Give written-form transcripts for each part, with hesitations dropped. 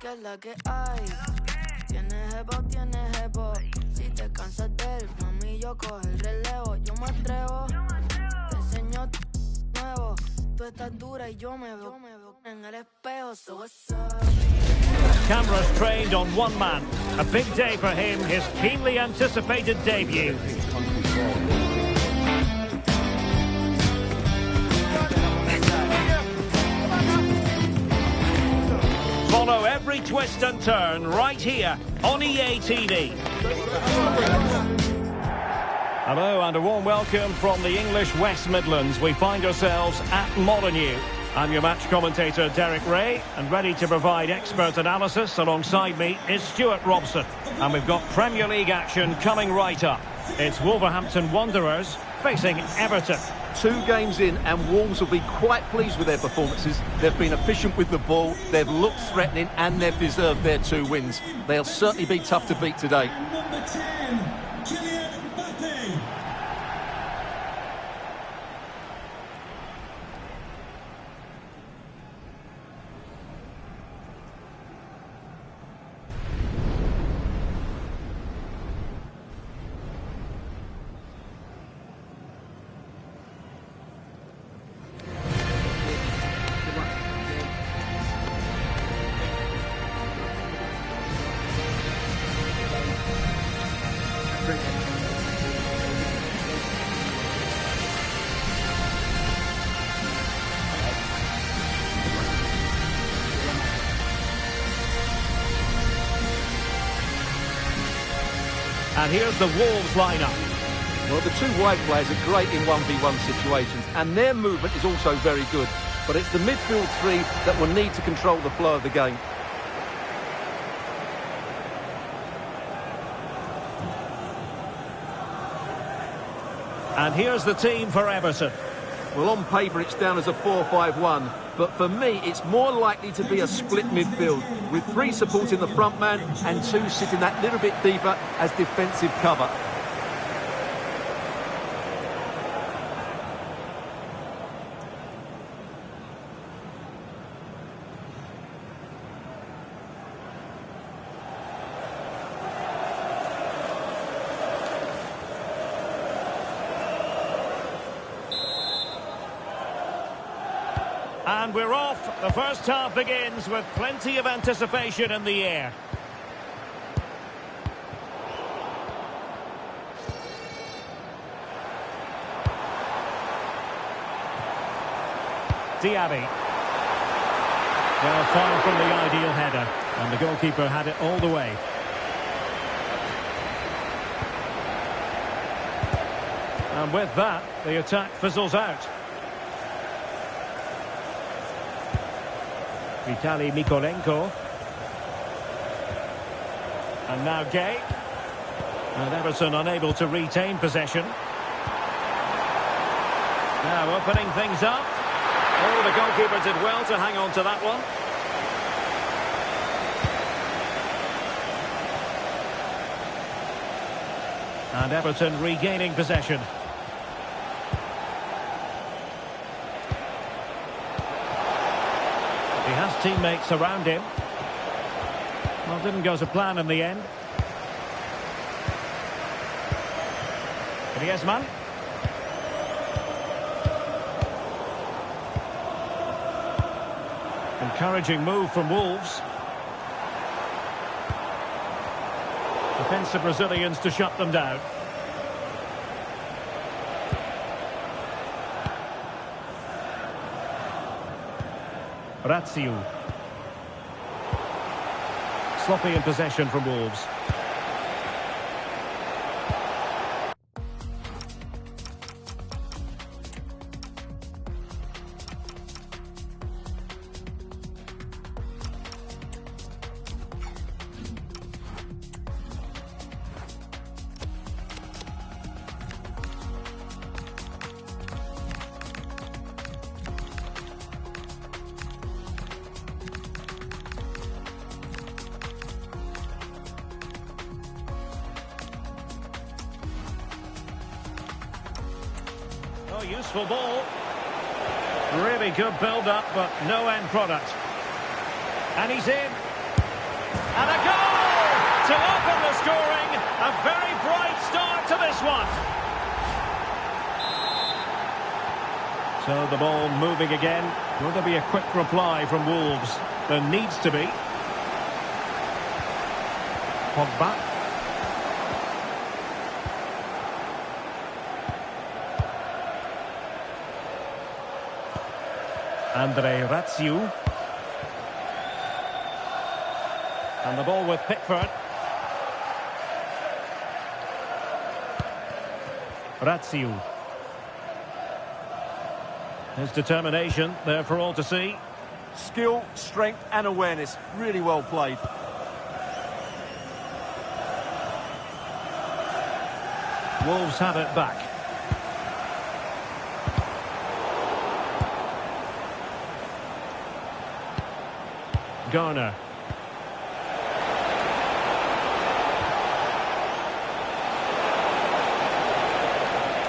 que es la que hay. Tienes jevo. Si te cansas de él, mami, yo cojo el relevo. Yo me atrevo, te enseño nuevo. Tú estás dura y yo me veo en el espejo. So what's up? Cameras trained on one man. A big day for him, his keenly anticipated debut. Follow every twist and turn right here on EA TV. Hello and a warm welcome from the English West Midlands. We find ourselves at Molineux. I'm your match commentator Derek Ray, and ready to provide expert analysis alongside me is Stuart Robson. And we've got Premier League action coming right up. It's Wolverhampton Wanderers facing Everton. 2 games in and Wolves will be quite pleased with their performances. They've been efficient with the ball, they've looked threatening and they've deserved their 2 wins. They'll certainly be tough to beat today. Number 10, Kylian Mbappe. And here's the Wolves lineup. Well, the 2 wide players are great in 1v1 situations and their movement is also very good. But it's the midfield 3 that will need to control the flow of the game. And here's the team for Everton. Well, on paper it's down as a 4-5-1, but for me it's more likely to be a split midfield, with 3 supporting the front man and 2 sitting that little bit deeper as defensive cover. And we're off. The first half begins with plenty of anticipation in the air. Diaby. Well, far from the ideal header. And the goalkeeper had it all the way. And with that, the attack fizzles out. Vitaly Mykolenko. And now Gay. And Everton unable to retain possession. Now opening things up. Oh, the goalkeeper did well to hang on to that one. And Everton regaining possession. He has teammates around him. Well, didn't go to plan in the end. Griezmann. Encouraging move from Wolves. Defensive Brazilians to shut them down. Ratio. Sloppy in possession from Wolves. Oh, useful ball. Really good build-up, but no end product. And he's in. And a goal to open the scoring. A very bright start to this one. So the ball moving again. Will there be a quick reply from Wolves? There needs to be. Pogba. Andre Ratsiu. And the ball with Pickford. Ratsiu. His determination there for all to see. Skill, strength and awareness. Really well played. Wolves have it back. Garner.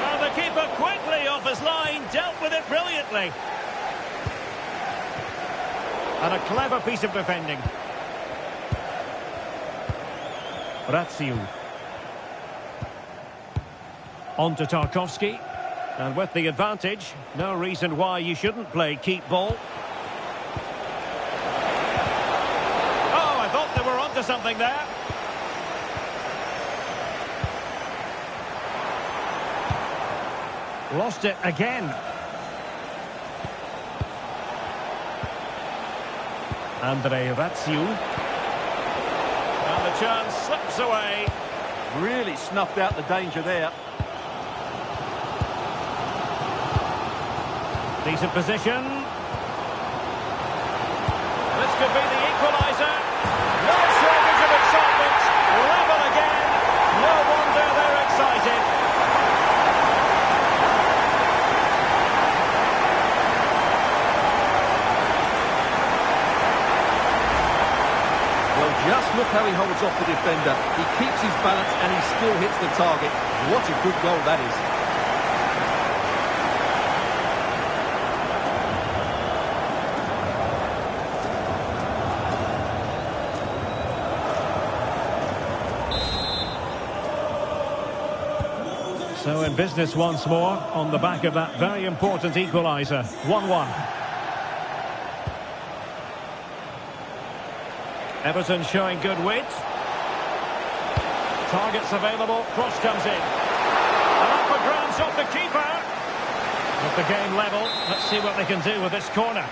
And the keeper quickly off his line, dealt with it brilliantly. And a clever piece of defending. Ratsiu. On to Tarkowski. And with the advantage, no reason why you shouldn't play keep ball. Oh, I thought they were onto something there. Lost it again. Andre Ratsiu. And the chance slips away. Really snuffed out the danger there. Decent position. This could be the equaliser. No shortage of excitement. Level again. No wonder they're excited. Well, just look how he holds off the defender. He keeps his balance and he still hits the target. What a good goal that is. So in business once more on the back of that very important equaliser. 1-1. Everton showing good width. Targets available. Cross comes in. And up for grabs off the keeper. With the game level, let's see what they can do with this corner.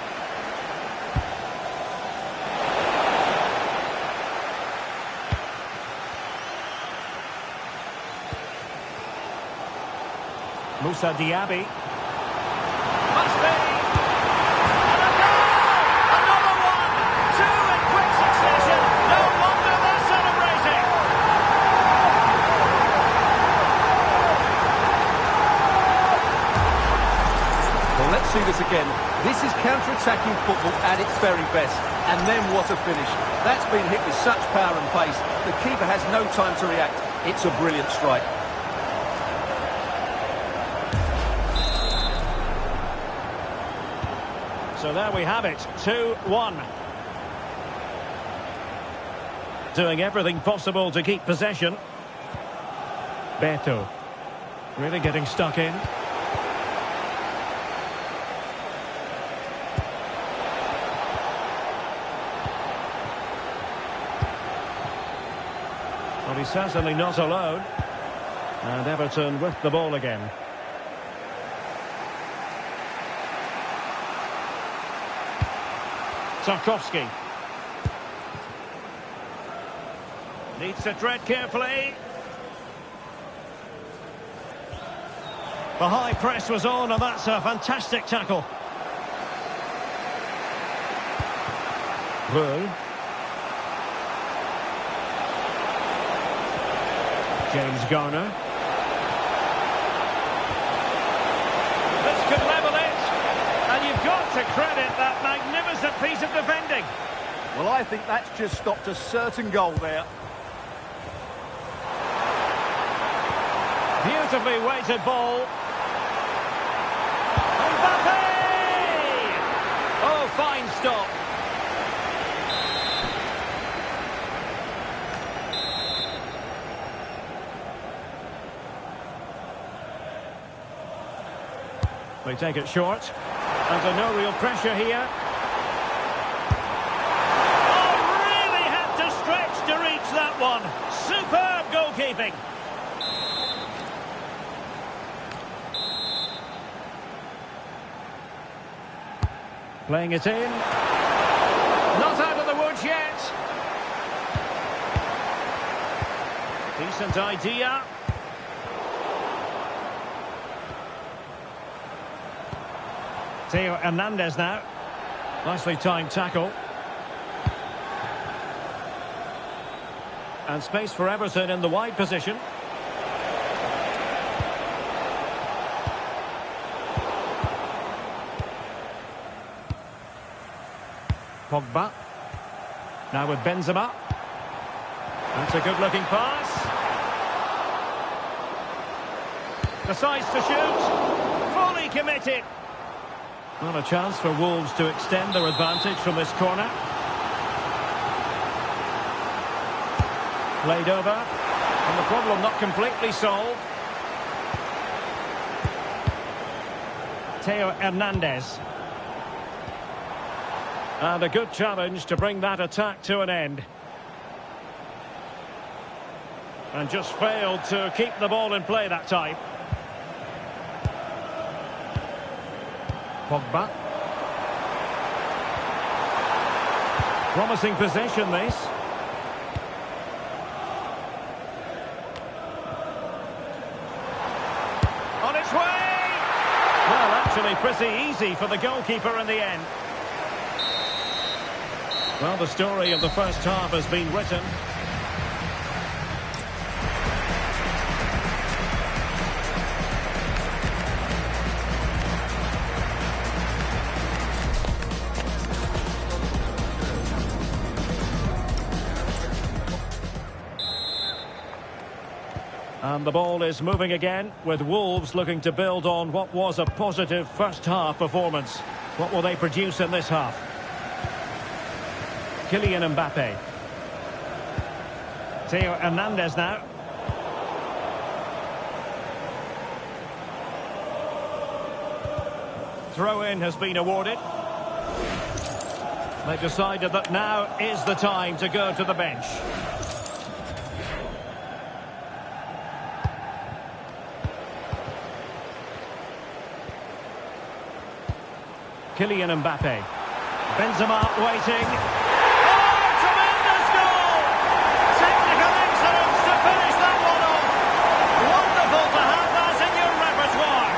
Moussa Diaby. Must be. And a goal! Another one! Two in quick succession. No wonder they're celebrating. Well, let's see this again. This is counter-attacking football at its very best. And then what a finish. That's been hit with such power and pace. The keeper has no time to react. It's a brilliant strike. So there we have it, 2-1. Doing everything possible to keep possession. Beto. Really getting stuck in. Well, he's certainly not alone. And Everton with the ball again. Tarkowski. Needs to tread carefully. The high press was on, and that's a fantastic tackle. Bull. James Garner. This could level it. And you've got to credit that magnificent piece of defending. Well, I think that's just stopped a certain goal there. Beautifully weighted ball. Mbappe! Oh, fine stop. They take it short. Under no real pressure here. Oh, really had to stretch to reach that one. Superb goalkeeping. Playing it in. Not out of the woods yet. Decent idea. Theo Hernandez now. Nicely timed tackle. And space for Everton in the wide position. Pogba. Now with Benzema. That's a good-looking pass. Decides to shoot. Fully committed. Not a chance for Wolves to extend their advantage from this corner. Played over. And the problem not completely solved. Theo Hernandez. And a good challenge to bring that attack to an end. And just failed to keep the ball in play that time. Pogba. Promising possession, this. On its way! Well, actually pretty easy for the goalkeeper in the end. Well, the story of the first half has been written. And the ball is moving again, with Wolves looking to build on what was a positive first half performance. What will they produce in this half? Kylian Mbappe. Theo Hernandez now. Throw-in has been awarded. They decided that now is the time to go to the bench. Kylian Mbappe. Benzema waiting. Oh, tremendous goal! Technical excellence to finish that one off. Wonderful to have that in your repertoire.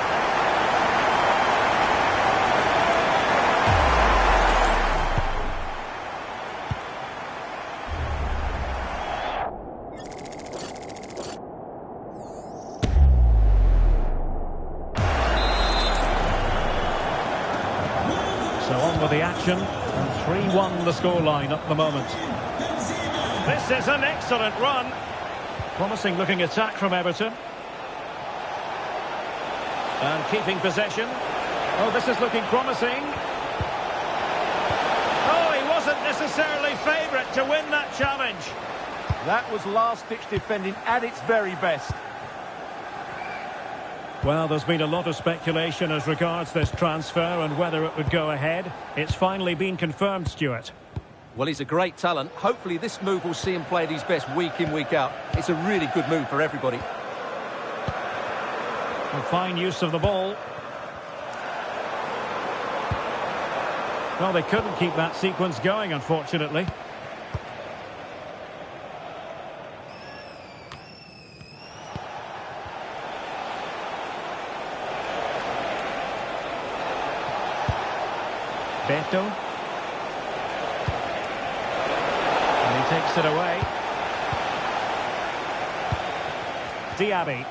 So on with the action, and 3-1 the scoreline at the moment. This is an excellent run. Promising looking attack from Everton. And keeping possession. Oh, this is looking promising. Oh, he wasn't necessarily favourite to win that challenge. That was last-ditch defending at its very best. Well, there's been a lot of speculation as regards this transfer and whether it would go ahead. It's finally been confirmed, Stuart. Well, he's a great talent. Hopefully this move will see him play at his best week in, week out. It's a really good move for everybody. And fine use of the ball. Well, they couldn't keep that sequence going, unfortunately. Beto. And he takes it away. Diaby.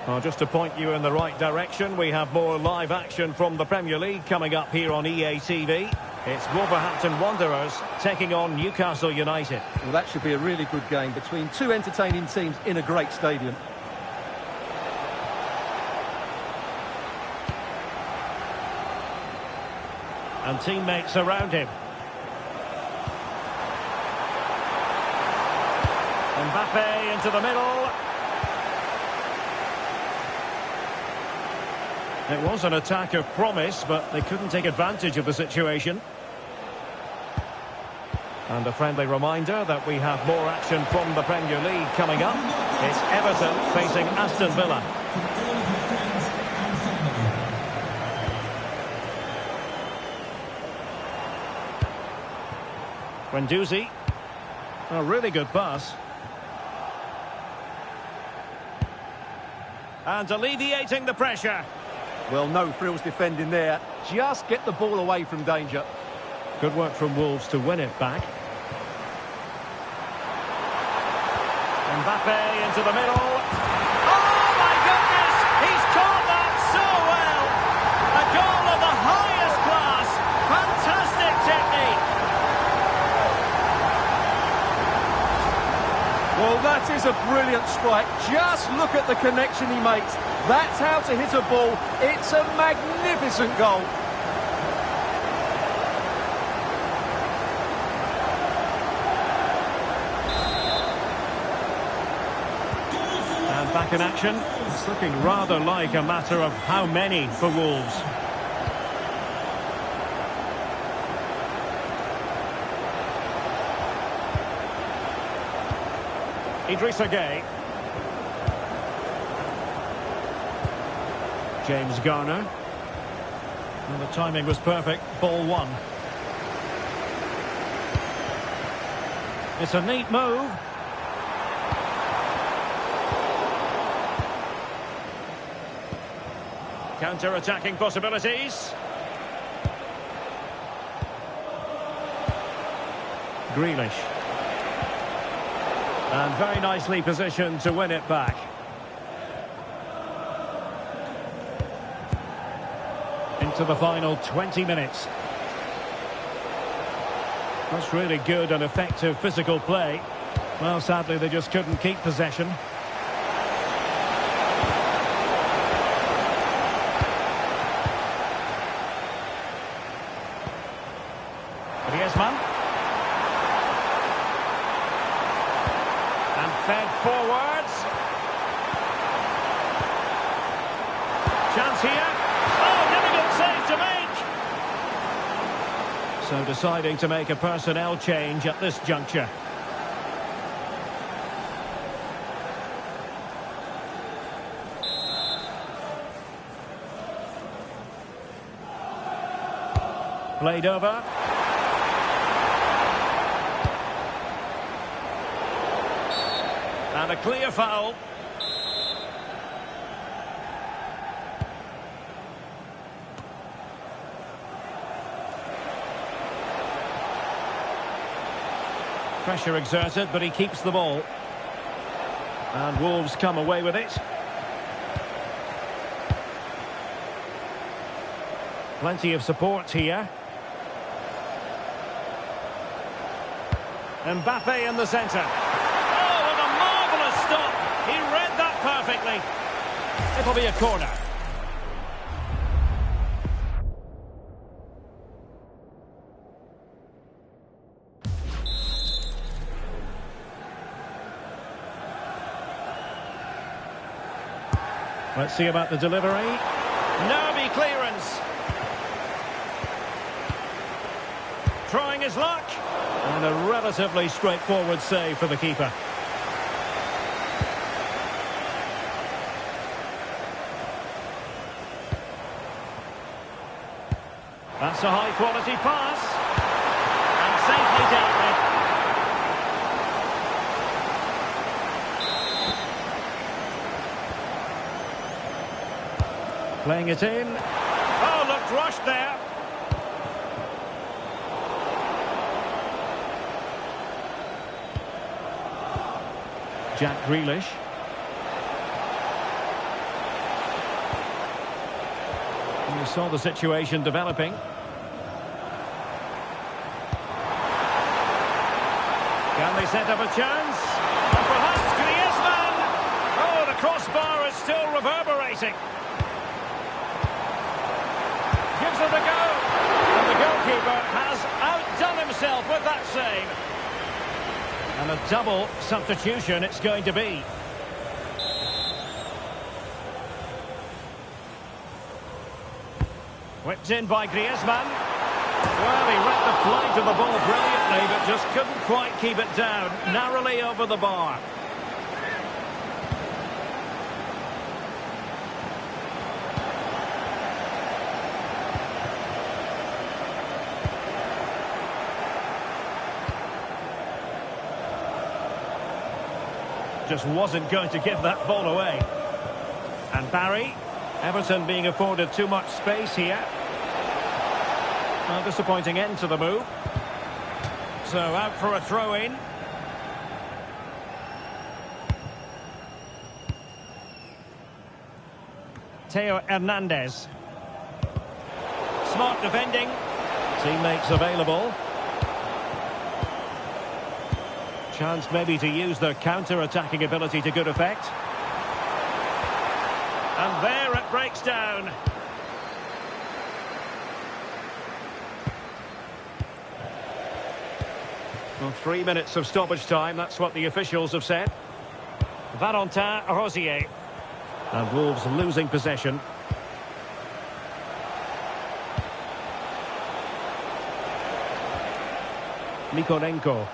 Well, just to point you in the right direction, we have more live action from the Premier League coming up here on EA TV. It's Wolverhampton Wanderers taking on Newcastle United. Well, that should be a really good game between two entertaining teams in a great stadium. And teammates around him. Mbappe into the middle. It was an attack of promise, but they couldn't take advantage of the situation. And a friendly reminder that we have more action from the Premier League coming up. It's Everton facing Aston Villa. Guendouzi. A really good pass. And alleviating the pressure. Well, no frills defending there. Just get the ball away from danger. Good work from Wolves to win it back. Mbappe into the middle. Oh my goodness! He's caught that so well! A goal of the highest class. Fantastic technique. Well, that is a brilliant strike. Just look at the connection he makes. That's how to hit a ball. It's a magnificent goal. And back in action. It's looking rather like a matter of how many for Wolves. Idrissa Gueye. James Garner. And the timing was perfect. Ball one. It's a neat move. Counter-attacking possibilities. Grealish. And very nicely positioned to win it back. Into the final 20 minutes. That's really good and effective physical play. Well, sadly, they just couldn't keep possession. Griezmann. And fed forwards. Chance here. Oh, difficult save to make. So deciding to make a personnel change at this juncture. Played over. And a clear foul. Pressure exerted, but he keeps the ball. And Wolves come away with it. Plenty of support here. Mbappe in the centre. Oh, with a marvellous stop. He read that perfectly. It'll be a corner. Let's see about the delivery. Nervy clearance. Trying his luck. And a relatively straightforward save for the keeper. That's a high-quality pass. And safely dealt with. Playing it in. Oh, looked rushed there. Jack Grealish. And you saw the situation developing. Can they set up a chance? And perhaps Griezmann. Oh, the crossbar is still reverberating. Gives it a go. And the goalkeeper has outdone himself with that save. And a double substitution it's going to be. Whipped in by Griezmann. Well, he read the flight of the ball brilliantly, but just couldn't quite keep it down. Narrowly over the bar. Just wasn't going to give that ball away. And Barry, Everton being afforded too much space here. A disappointing end to the move. So out for a throw-in. Theo Hernandez. Smart defending. Teammates available. Chance maybe to use their counter-attacking ability to good effect. And there it breaks down. Well, 3 minutes of stoppage time, that's what the officials have said. Valentin Rosier. And Wolves losing possession. Mykolenko.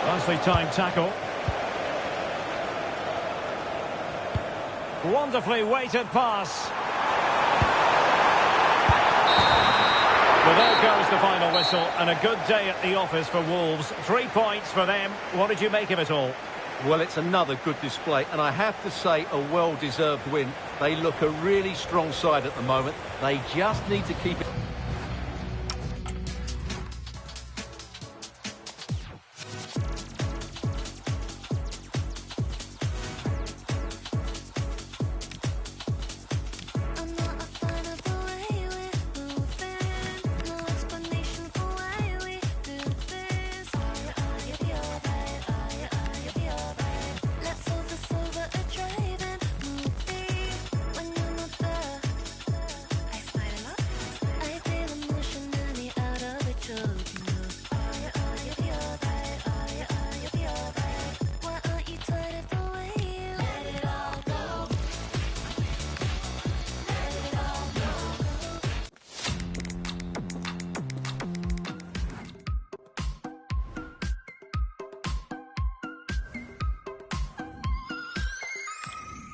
Nicely timed tackle. Wonderfully weighted pass. Well, there goes the final whistle, and a good day at the office for Wolves. 3 points for them. What did you make of it all? Well, it's another good display, and I have to say a well-deserved win. They look a really strong side at the moment. They just need to keep it.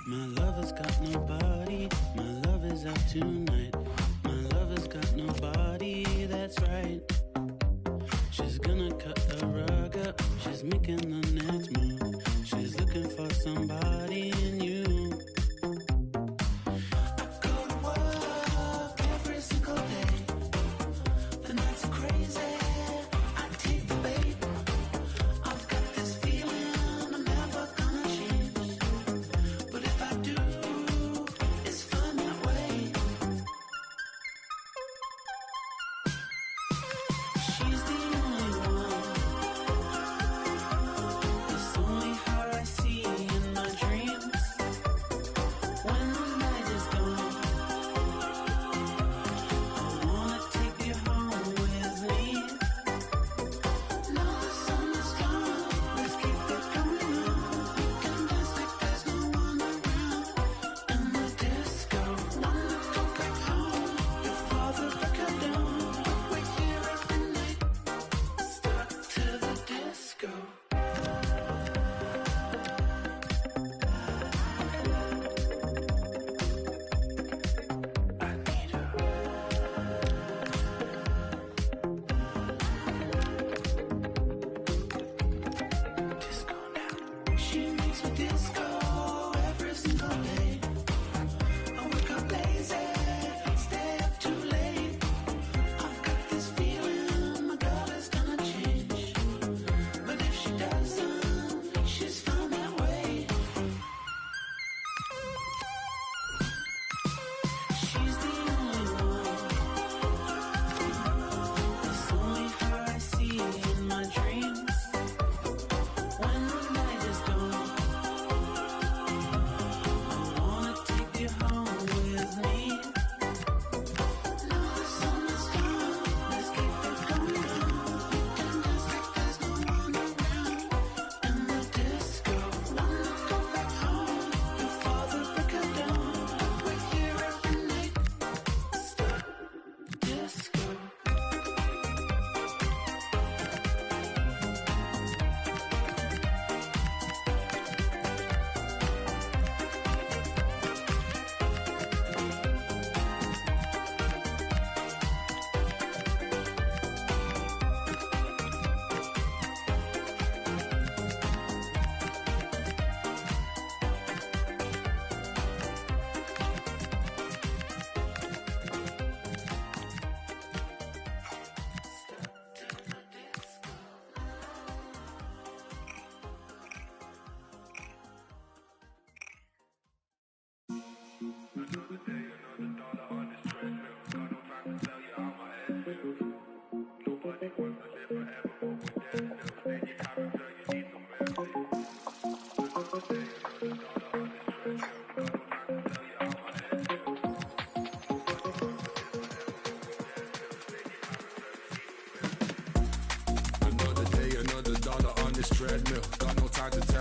My lover's got nobody, my love is out tonight. My lover's got nobody, that's right. She's gonna cut the rug up, she's making the next move. She's looking for somebody new. I go to work every single day. The nights are crazy, I take the bait. I've got this feeling I'm never gonna change. But if I do, it's fun that way. She's the only one. It's only her I see in my dreams. When the night is gone, I wanna take you home with me. Now the sun is gone, let's keep it going on. We can dance like there's no one around. In the disco, wanna go back home. Your father cut down, but we're here every night. Stuck to the disco. I need her. Disco now. She makes me disco every single day. I wake up lazy, stay up too late. I've got this feeling my girl is gonna change. But if she doesn't, she's found that way. She's the only one. It's only her I see in my dreams. When the night is gone, I wanna take you home with me. Now the sun is gone, let's keep it going on. We can dance like there's no one around. In the disco, wanna go back home.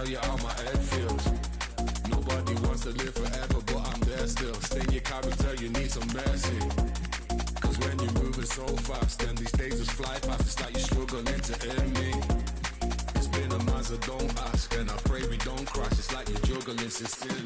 tell you how my head feels. Nobody wants to live forever, but I'm there still. Stain your character, you need some mercy. Cause when you're moving so fast, then these days just fly past. It's like you're struggling to end me. It's been a month, so don't ask. And I pray we don't crash. It's like you're juggling sincerely.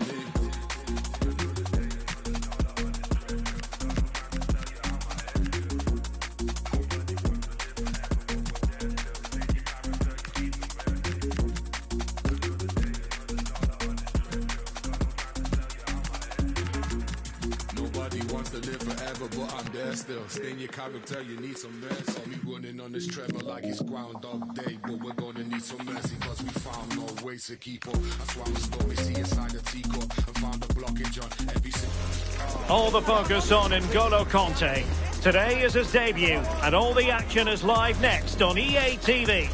To live forever, but I'm there still. Stain your character, you need some rest. Saw me running on this treadmill like it's Groundhog Day, but we're gonna need some mercy cause we found no ways to keep up. That's why we slowly see inside the teacup and found a blockage on every single. All the focus on N'Golo Kanté. Today is his debut, and all the action is live next on EA TV.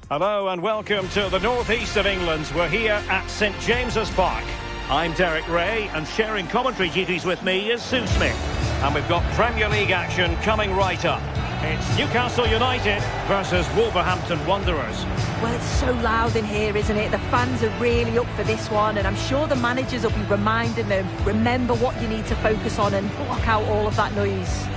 Hello and welcome to the northeast of England. We're here at St James's Park. I'm Derek Ray, and sharing commentary duties with me is Sue Smith. And we've got Premier League action coming right up. It's Newcastle United versus Wolverhampton Wanderers. Well, it's so loud in here, isn't it? The fans are really up for this one, and I'm sure the managers will be reminding them, remember what you need to focus on and block out all of that noise.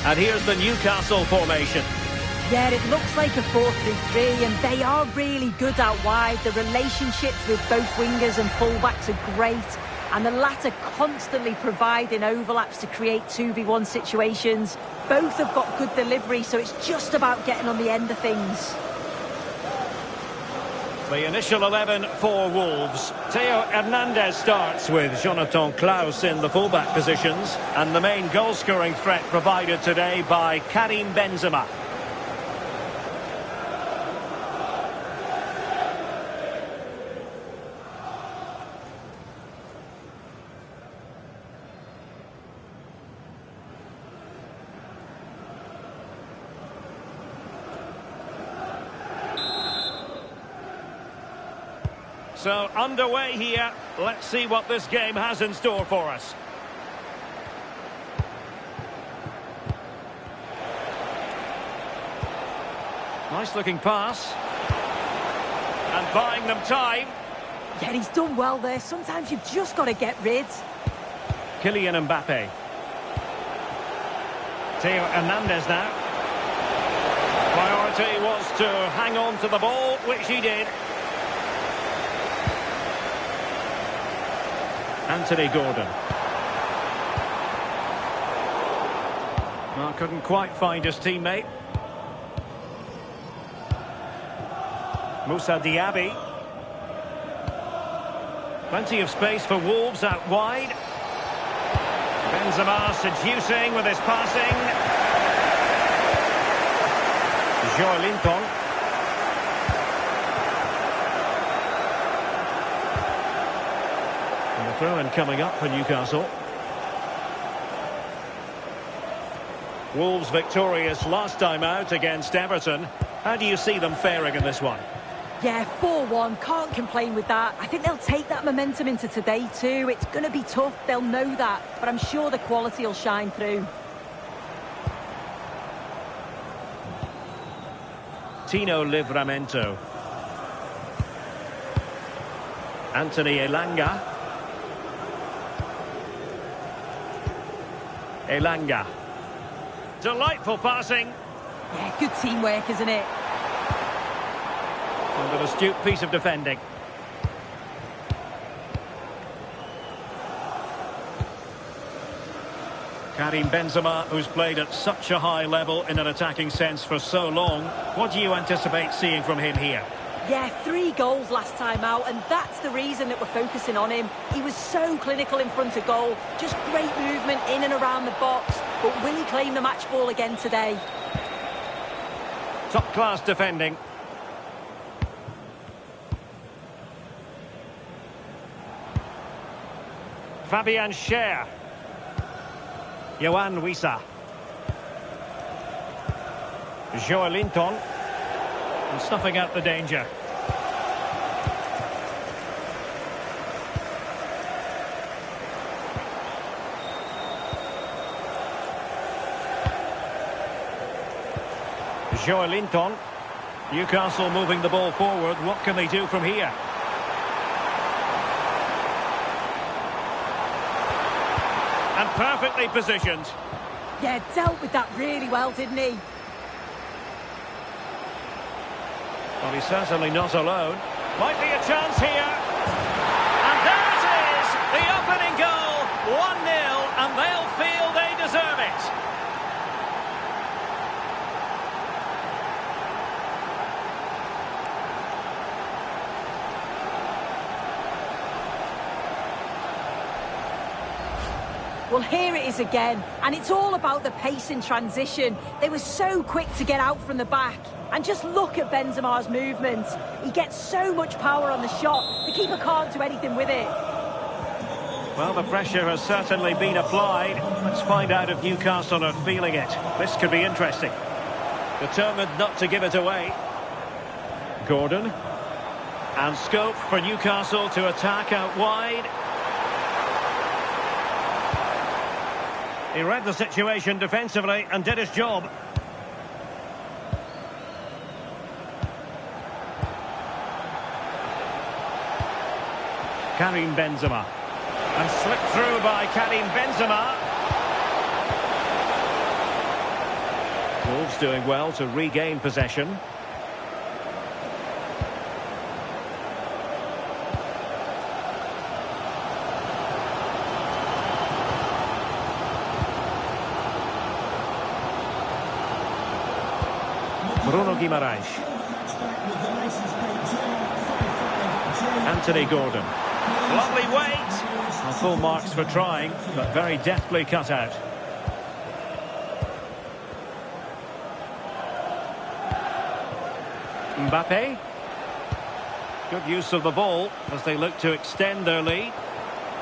And here's the Newcastle formation. Yeah, it looks like a 4-3-3, and they are really good out wide. The relationships with both wingers and fullbacks are great, and the latter constantly providing overlaps to create 2v1 situations. Both have got good delivery, so it's just about getting on the end of things. The initial 11 for Wolves. Theo Hernandez starts with Jonathan Klaus in the fullback positions, and the main goal-scoring threat provided today by Karim Benzema. So, underway here. Let's see what this game has in store for us. Nice looking pass. And buying them time. Yeah, he's done well there. Sometimes you've just got to get rid. Kylian Mbappe. Theo Hernandez now. Priority was to hang on to the ball, which he did. Anthony Gordon. Well, couldn't quite find his teammate. Moussa Diaby. Plenty of space for Wolves out wide. Benzema seducing with his passing. Joelinton. And the throw-in coming up for Newcastle. Wolves victorious last time out against Everton. How do you see them faring in this one? Yeah, 4-1, can't complain with that. I think they'll take that momentum into today too. It's going to be tough, they'll know that, but I'm sure the quality will shine through. Tino Livramento. Anthony Elanga. Elanga. Delightful passing. Yeah, good teamwork, isn't it? And an astute piece of defending. Karim Benzema, who's played at such a high level in an attacking sense for so long. What do you anticipate seeing from him here? Yeah, 3 goals last time out, and that's the reason that we're focusing on him. He was so clinical in front of goal, just great movement in and around the box. But will he claim the match ball again today? Top-class defending. Fabian Schär. Yohan Wissa. Joelinton. And snuffing out the danger. Joelinton. Newcastle moving the ball forward. What can they do from here? And perfectly positioned. Yeah, dealt with that really well, didn't he? Well, he's certainly not alone. Might be a chance here. And there it is! The opening goal! 1-0, and they'll feel they deserve it. Well, here it is again, and it's all about the pace in transition. They were so quick to get out from the back. And just look at Benzema's movement. He gets so much power on the shot. The keeper can't do anything with it. Well, the pressure has certainly been applied. Let's find out if Newcastle are feeling it. This could be interesting. Determined not to give it away. Gordon. And scope for Newcastle to attack out wide. He read the situation defensively and did his job. Karim Benzema. And slipped through by Karim Benzema. Wolves doing well to regain possession. Bruno Guimaraes. Anthony Gordon. Lovely weight. Well, full marks for trying, but very deftly cut out. Mbappe. Good use of the ball as they look to extend their lead.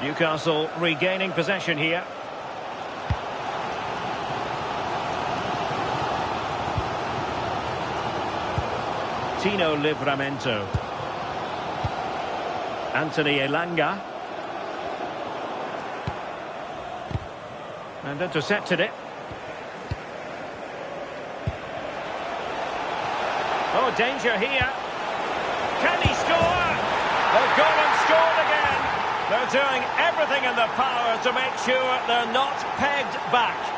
Newcastle regaining possession here. Tino Livramento. Anthony Elanga. And intercepted it. Oh, danger here. Can he score? They've gone and scored again. They're doing everything in their power to make sure they're not pegged back.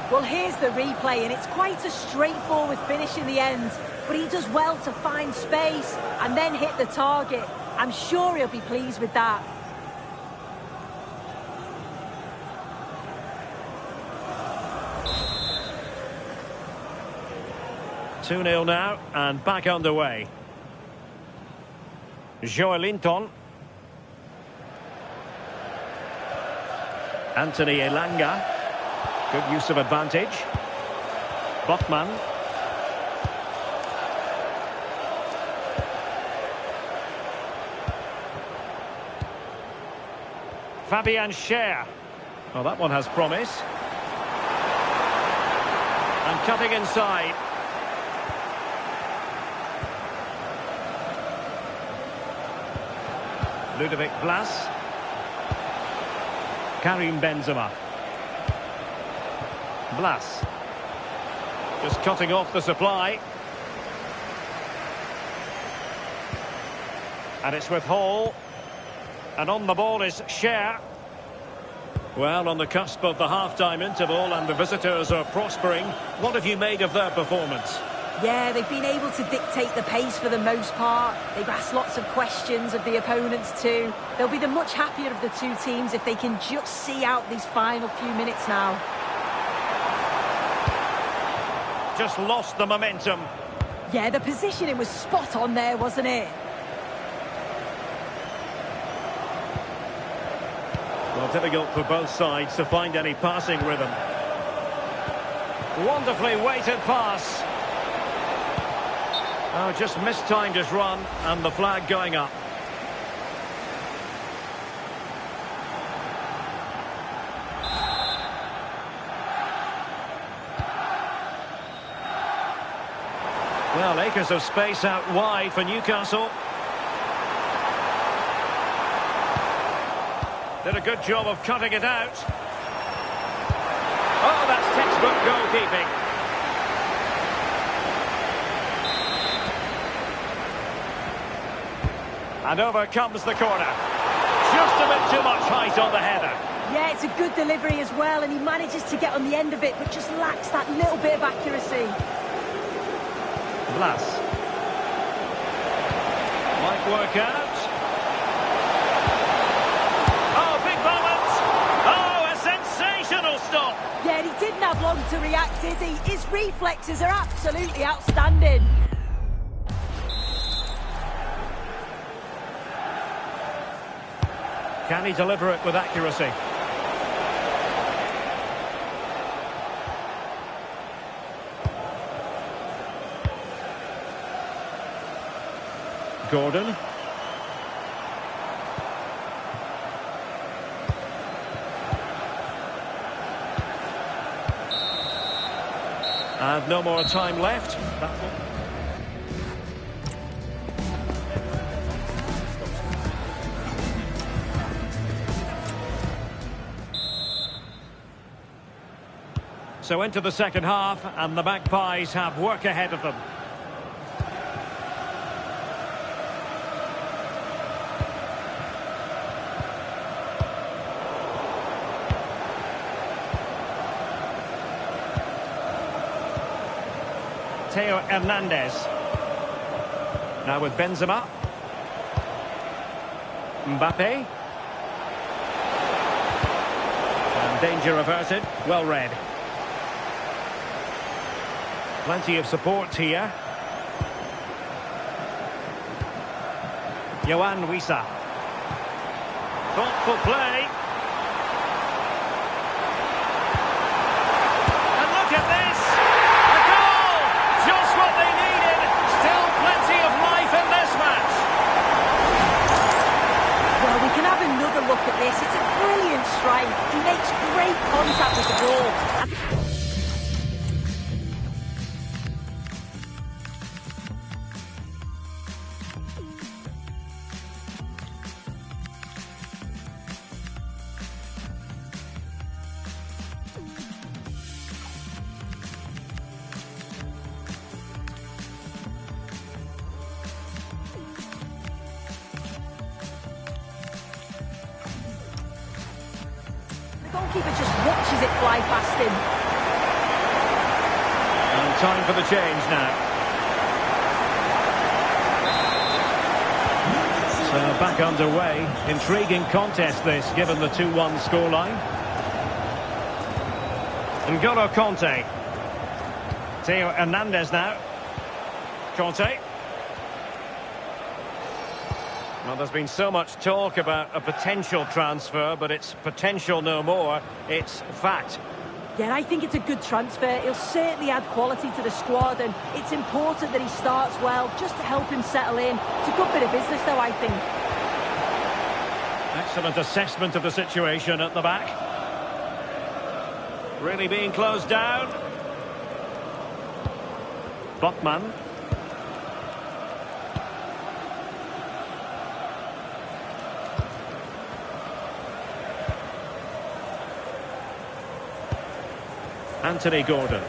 Well, here's the replay, and it's quite a straightforward finish in the end. But he does well to find space and then hit the target. I'm sure he'll be pleased with that. Two 2-0 now, and back underway. Joelinton. Anthony Elanga. Good use of advantage. Botman. Fabian Schär. Well, that one has promise. And cutting inside. Ludovic Blas. Karim Benzema. Blas. Just cutting off the supply. And it's with Hall. And on the ball is Schär. Well, on the cusp of the half-time interval, and the visitors are prospering. What have you made of their performance? Yeah, they've been able to dictate the pace for the most part. They've asked lots of questions of the opponents too. They'll be the much happier of the two teams if they can just see out these final few minutes now. Just lost the momentum. Yeah, the positioning was spot on there, wasn't it? Well, difficult for both sides to find any passing rhythm. Wonderfully weighted pass. Oh, just mistimed his run, and the flag going up. Well, acres of space out wide for Newcastle. Did a good job of cutting it out. Oh, that's textbook goalkeeping. And over comes the corner. Just a bit too much height on the header. Yeah, it's a good delivery as well, and he manages to get on the end of it, but just lacks that little bit of accuracy. Blas. Might work out. Oh, big moment. Oh, a sensational stop. Yeah, he didn't have long to react, did he? His reflexes are absolutely outstanding. Can he deliver it with accuracy? Gordon. And no more time left. So into the second half, and the Magpies have work ahead of them. Theo Hernandez. Now with Benzema. Mbappe. And danger averted. Well read. Plenty of support here. Yohan Wissa. Thoughtful play. And look at this! A goal! Just what they needed. Still plenty of life in this match. Well, we can have another look at this. It's a brilliant strike. He makes great contact with the ball. The goalkeeper just watches it fly past him. And time for the change now. So back underway. Intriguing contest this, given the 2-1 scoreline. N'Golo Kanté. Theo Hernandez now. Kanté. Well, there's been so much talk about a potential transfer, but it's potential no more. It's fact. Yeah, I think it's a good transfer. He'll certainly add quality to the squad, and it's important that he starts well, just to help him settle in. It's a good bit of business, though, I think. Excellent assessment of the situation at the back. Really being closed down. Botman. Anthony Gordon.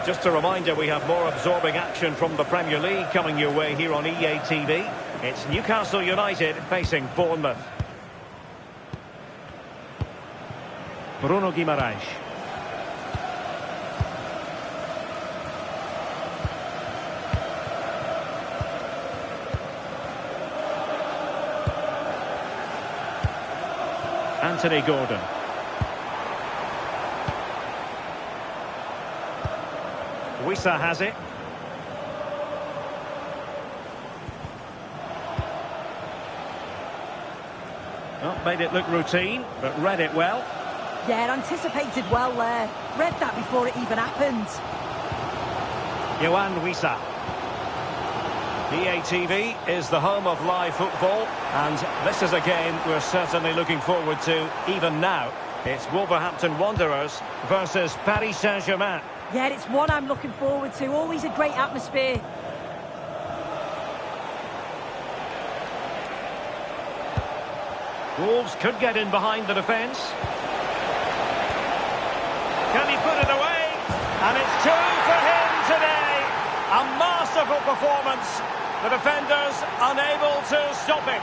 Just a reminder, we have more absorbing action from the Premier League coming your way here on EA TV. It's Newcastle United facing Bournemouth. Bruno Guimaraes. Anthony Gordon. Wissa has it. Well, made it look routine, but read it well. Yeah, anticipated well there. Read that before it even happened. Yoane Wissa. EATV is the home of live football, and this is a game we're certainly looking forward to even now. It's Wolverhampton Wanderers versus Paris Saint-Germain. Yeah, it's one I'm looking forward to. Always a great atmosphere. Wolves could get in behind the defence. Can he put it away? And it's two for him today. A masterful performance. The defenders unable to stop him.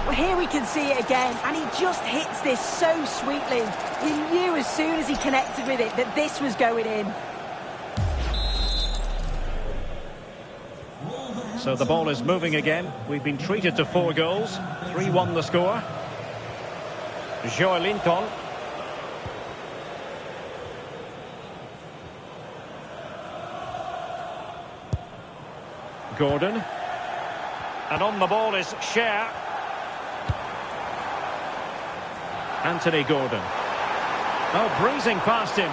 Well, here we can see it again, and he just hits this so sweetly. He knew as soon as he connected with it that this was going in. So the ball is moving again. We've been treated to 4 goals. 3-1 the score. Joelinton. Gordon. And on the ball is Cher. Anthony Gordon. Oh, breezing past him.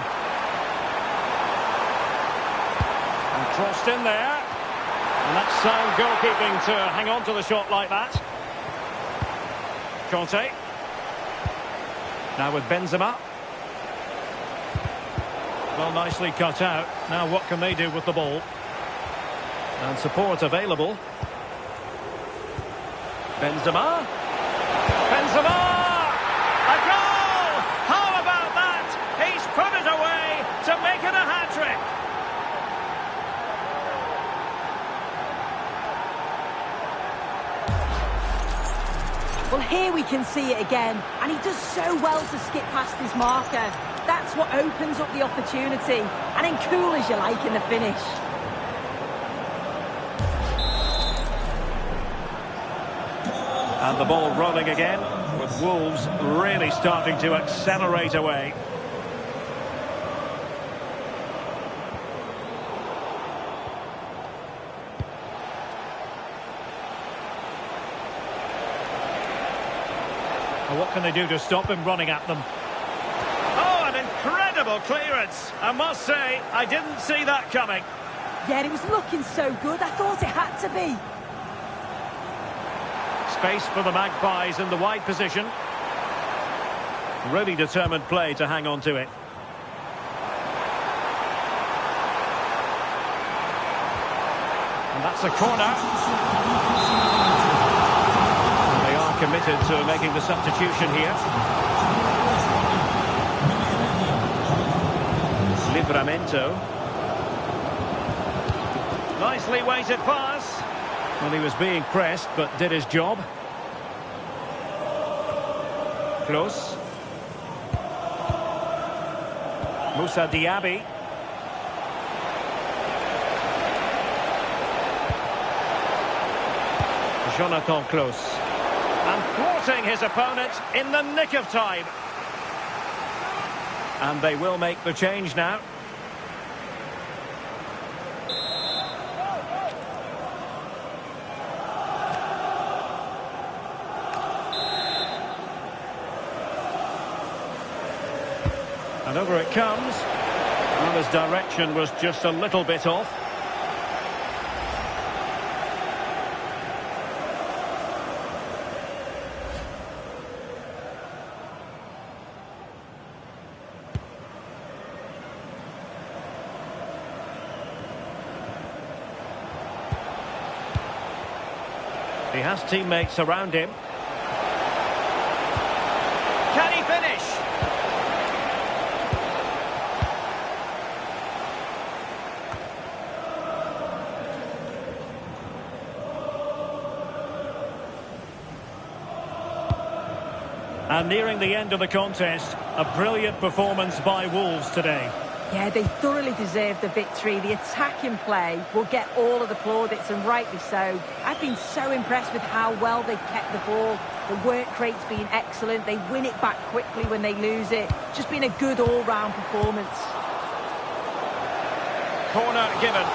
And crossed in there. And that's sound goalkeeping to hang on to the shot like that. Conte. Now with Benzema. Well, nicely cut out. Now what can they do with the ball? And support available. Benzema. Benzema! A goal! How about that? He's put it away to make it a hat-trick. Well, here we can see it again, and he does so well to skip past his marker. That's what opens up the opportunity, and then cool as you like in the finish. And the ball rolling again, with Wolves really starting to accelerate away. Well, what can they do to stop him running at them? Oh, an incredible clearance! I must say, I didn't see that coming. Yeah, it was looking so good. I thought it had to be. Space for the Magpies in the wide position. Really determined play to hang on to it. And that's a corner. They are committed to making the substitution here. Livramento. Nicely weighted pass. Well, he was being pressed, but did his job. Close. Moussa Diaby. Jonathan Close. And thwarting his opponent in the nick of time. And they will make the change now. And over it comes. Well, his direction was just a little bit off. He has teammates around him. Can he finish? And nearing the end of the contest, a brilliant performance by Wolves today. Yeah, they thoroughly deserve the victory. The attacking play will get all of the plaudits, and rightly so. I've been so impressed with how well they've kept the ball. The work rate's been excellent. They win it back quickly when they lose it. Just been a good all-round performance. Corner given.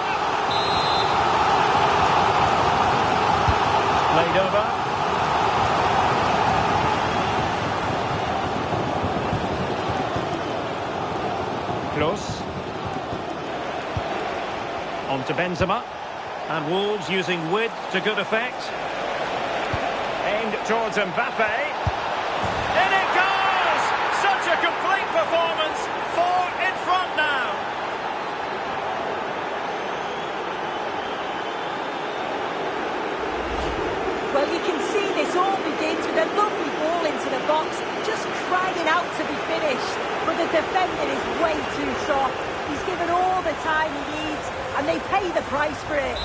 Played over. Close. On to Benzema. And Wolves using width to good effect. Aimed towards Mbappe. In it goes! Such a complete performance. 4 in front now. Well, you can see this all begins with a lovely ball into the box, just crying out to be finished. But the defending is way too soft. He's given all the time he needs, and they pay the price for it.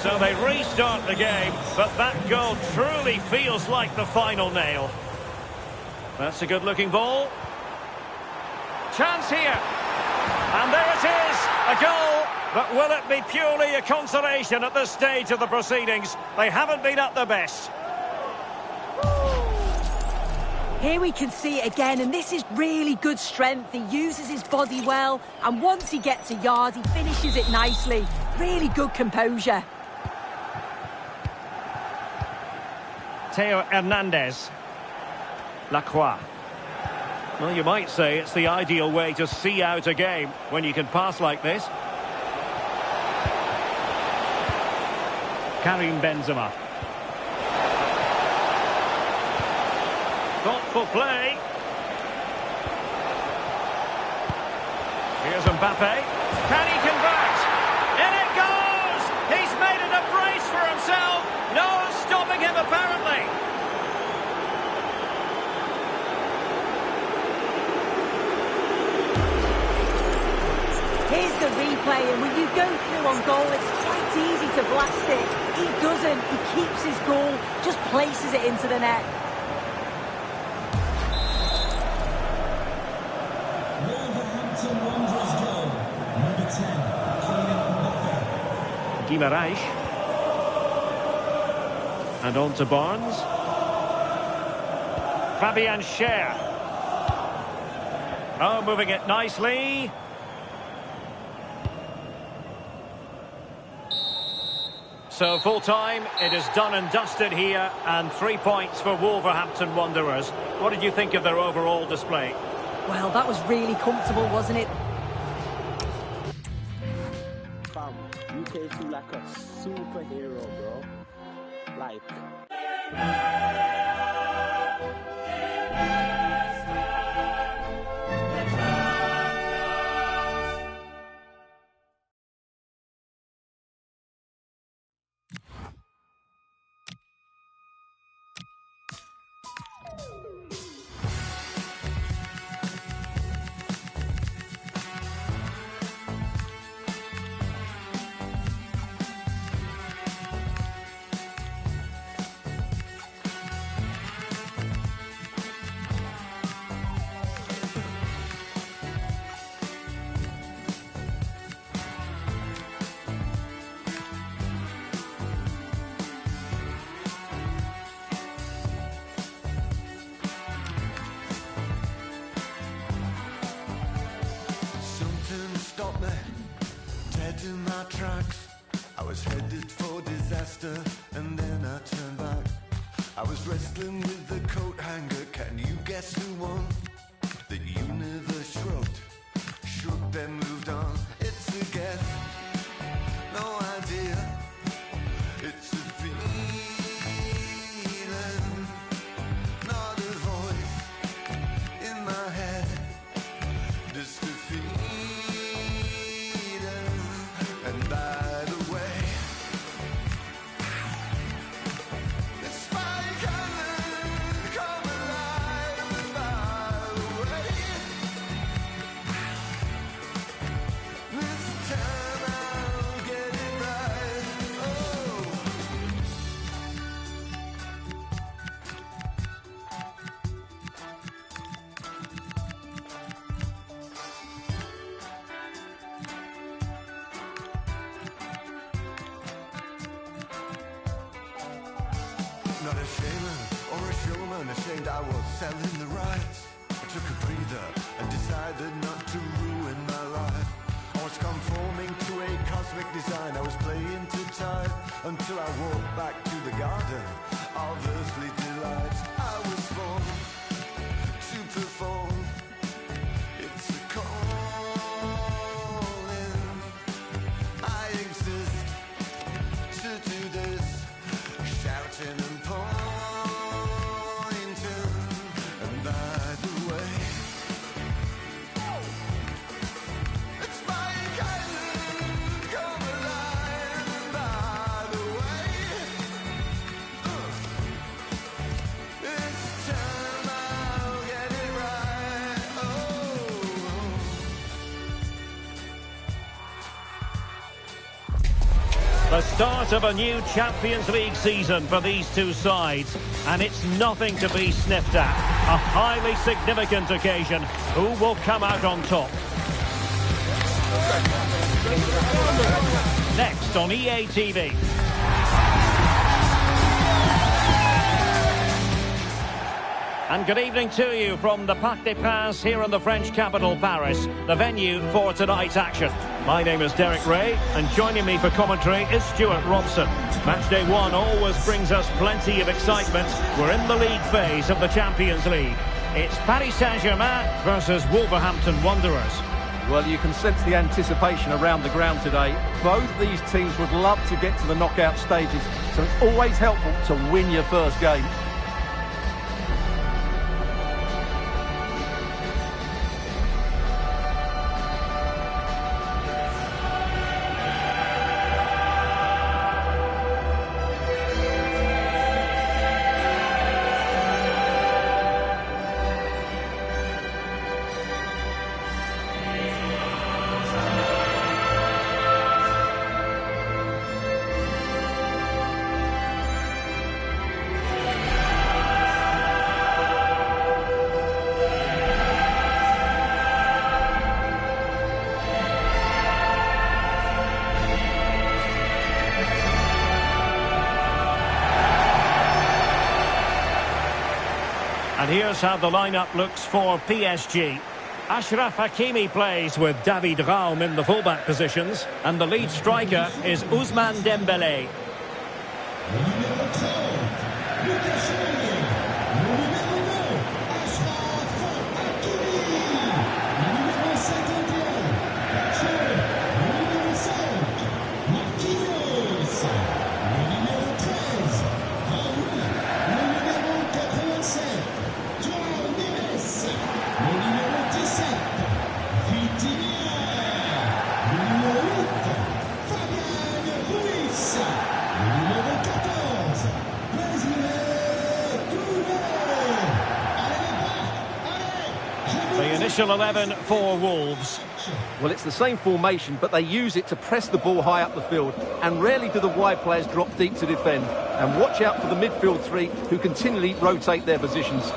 So they restart the game, but that goal truly feels like the final nail. That's a good-looking ball. Chance here. And there it is, a goal. But will it be purely a consolation at this stage of the proceedings? They haven't been at their best. Here we can see it again, and this is really good strength. He uses his body well, and once he gets a yard, he finishes it nicely. Really good composure. Theo Hernandez. Lacroix. Well, you might say it's the ideal way to see out a game when you can pass like this. Karim Benzema. Thoughtful play. Here's Mbappe. Can he convert? In it goes! He's made it a brace for himself. No stopping him, apparently. Here's the replay, and when you go through on goal, it's quite easy to blast it. He doesn't. He keeps his goal, just places it into the net. Wolverhampton Wanderers goal. Number 10, Kylian Mbappe. Guimaraes. And on to Barnes. Fabian Schär. Oh, moving it nicely. So full time, it is done and dusted here, and 3 points for Wolverhampton Wanderers. What did you think of their overall display? Well, that was really comfortable, wasn't it? Fam, UK feel like a superhero, bro. Like. Stopped me, dead in my tracks. I was headed for disaster, and then I turned back. I was wrestling with the coat hanger. Can you guess who won? The universe shrugged, shook, then moved on. It's a guess, no idea. It's a feeling, not a voice in my head. Just a feeling. And by the way, the spy cannon come alive. And by the way, Not a shaman or a showman, ashamed I was selling the rights. I took a breather and decided not to ruin my life. I was conforming to a cosmic design. I was playing too tight until I walked back to the garden of earthly delights. I was born to perform. It's a calling. I exist to do this, shouting and pointing. And by the way, it's my island, come alive. And by the way, it's time I'll get it right. Oh. The start of a new Champions League season for these two sides, and it's nothing to be sniffed at. A highly significant occasion. Who will come out on top? Next on EA TV. And good evening to you from the Parc des Princes here in the French capital, Paris, the venue for tonight's action. My name is Derek Ray, and joining me for commentary is Stuart Robson. Matchday 1 always brings us plenty of excitement. We're in the league phase of the Champions League. It's Paris Saint-Germain versus Wolverhampton Wanderers. Well, you can sense the anticipation around the ground today. Both these teams would love to get to the knockout stages, so it's always helpful to win your first game. And here's how the lineup looks for PSG. Achraf Hakimi plays with David Raum in the fullback positions, and the lead striker is Ousmane Dembélé. The initial 11 for Wolves. Well, it's the same formation, but they use it to press the ball high up the field, and rarely do the wide players drop deep to defend. And watch out for the midfield three, who continually rotate their positions.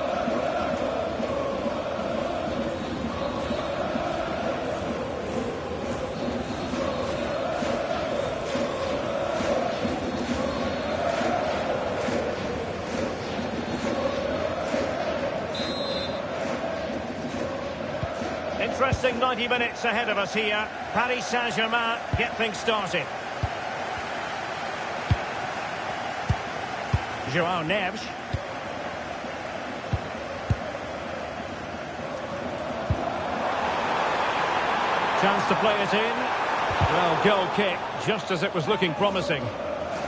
Interesting 90 minutes ahead of us here. Paris Saint-Germain get things started. João Neves. Chance to play it in. Well, goal kick, just as it was looking promising.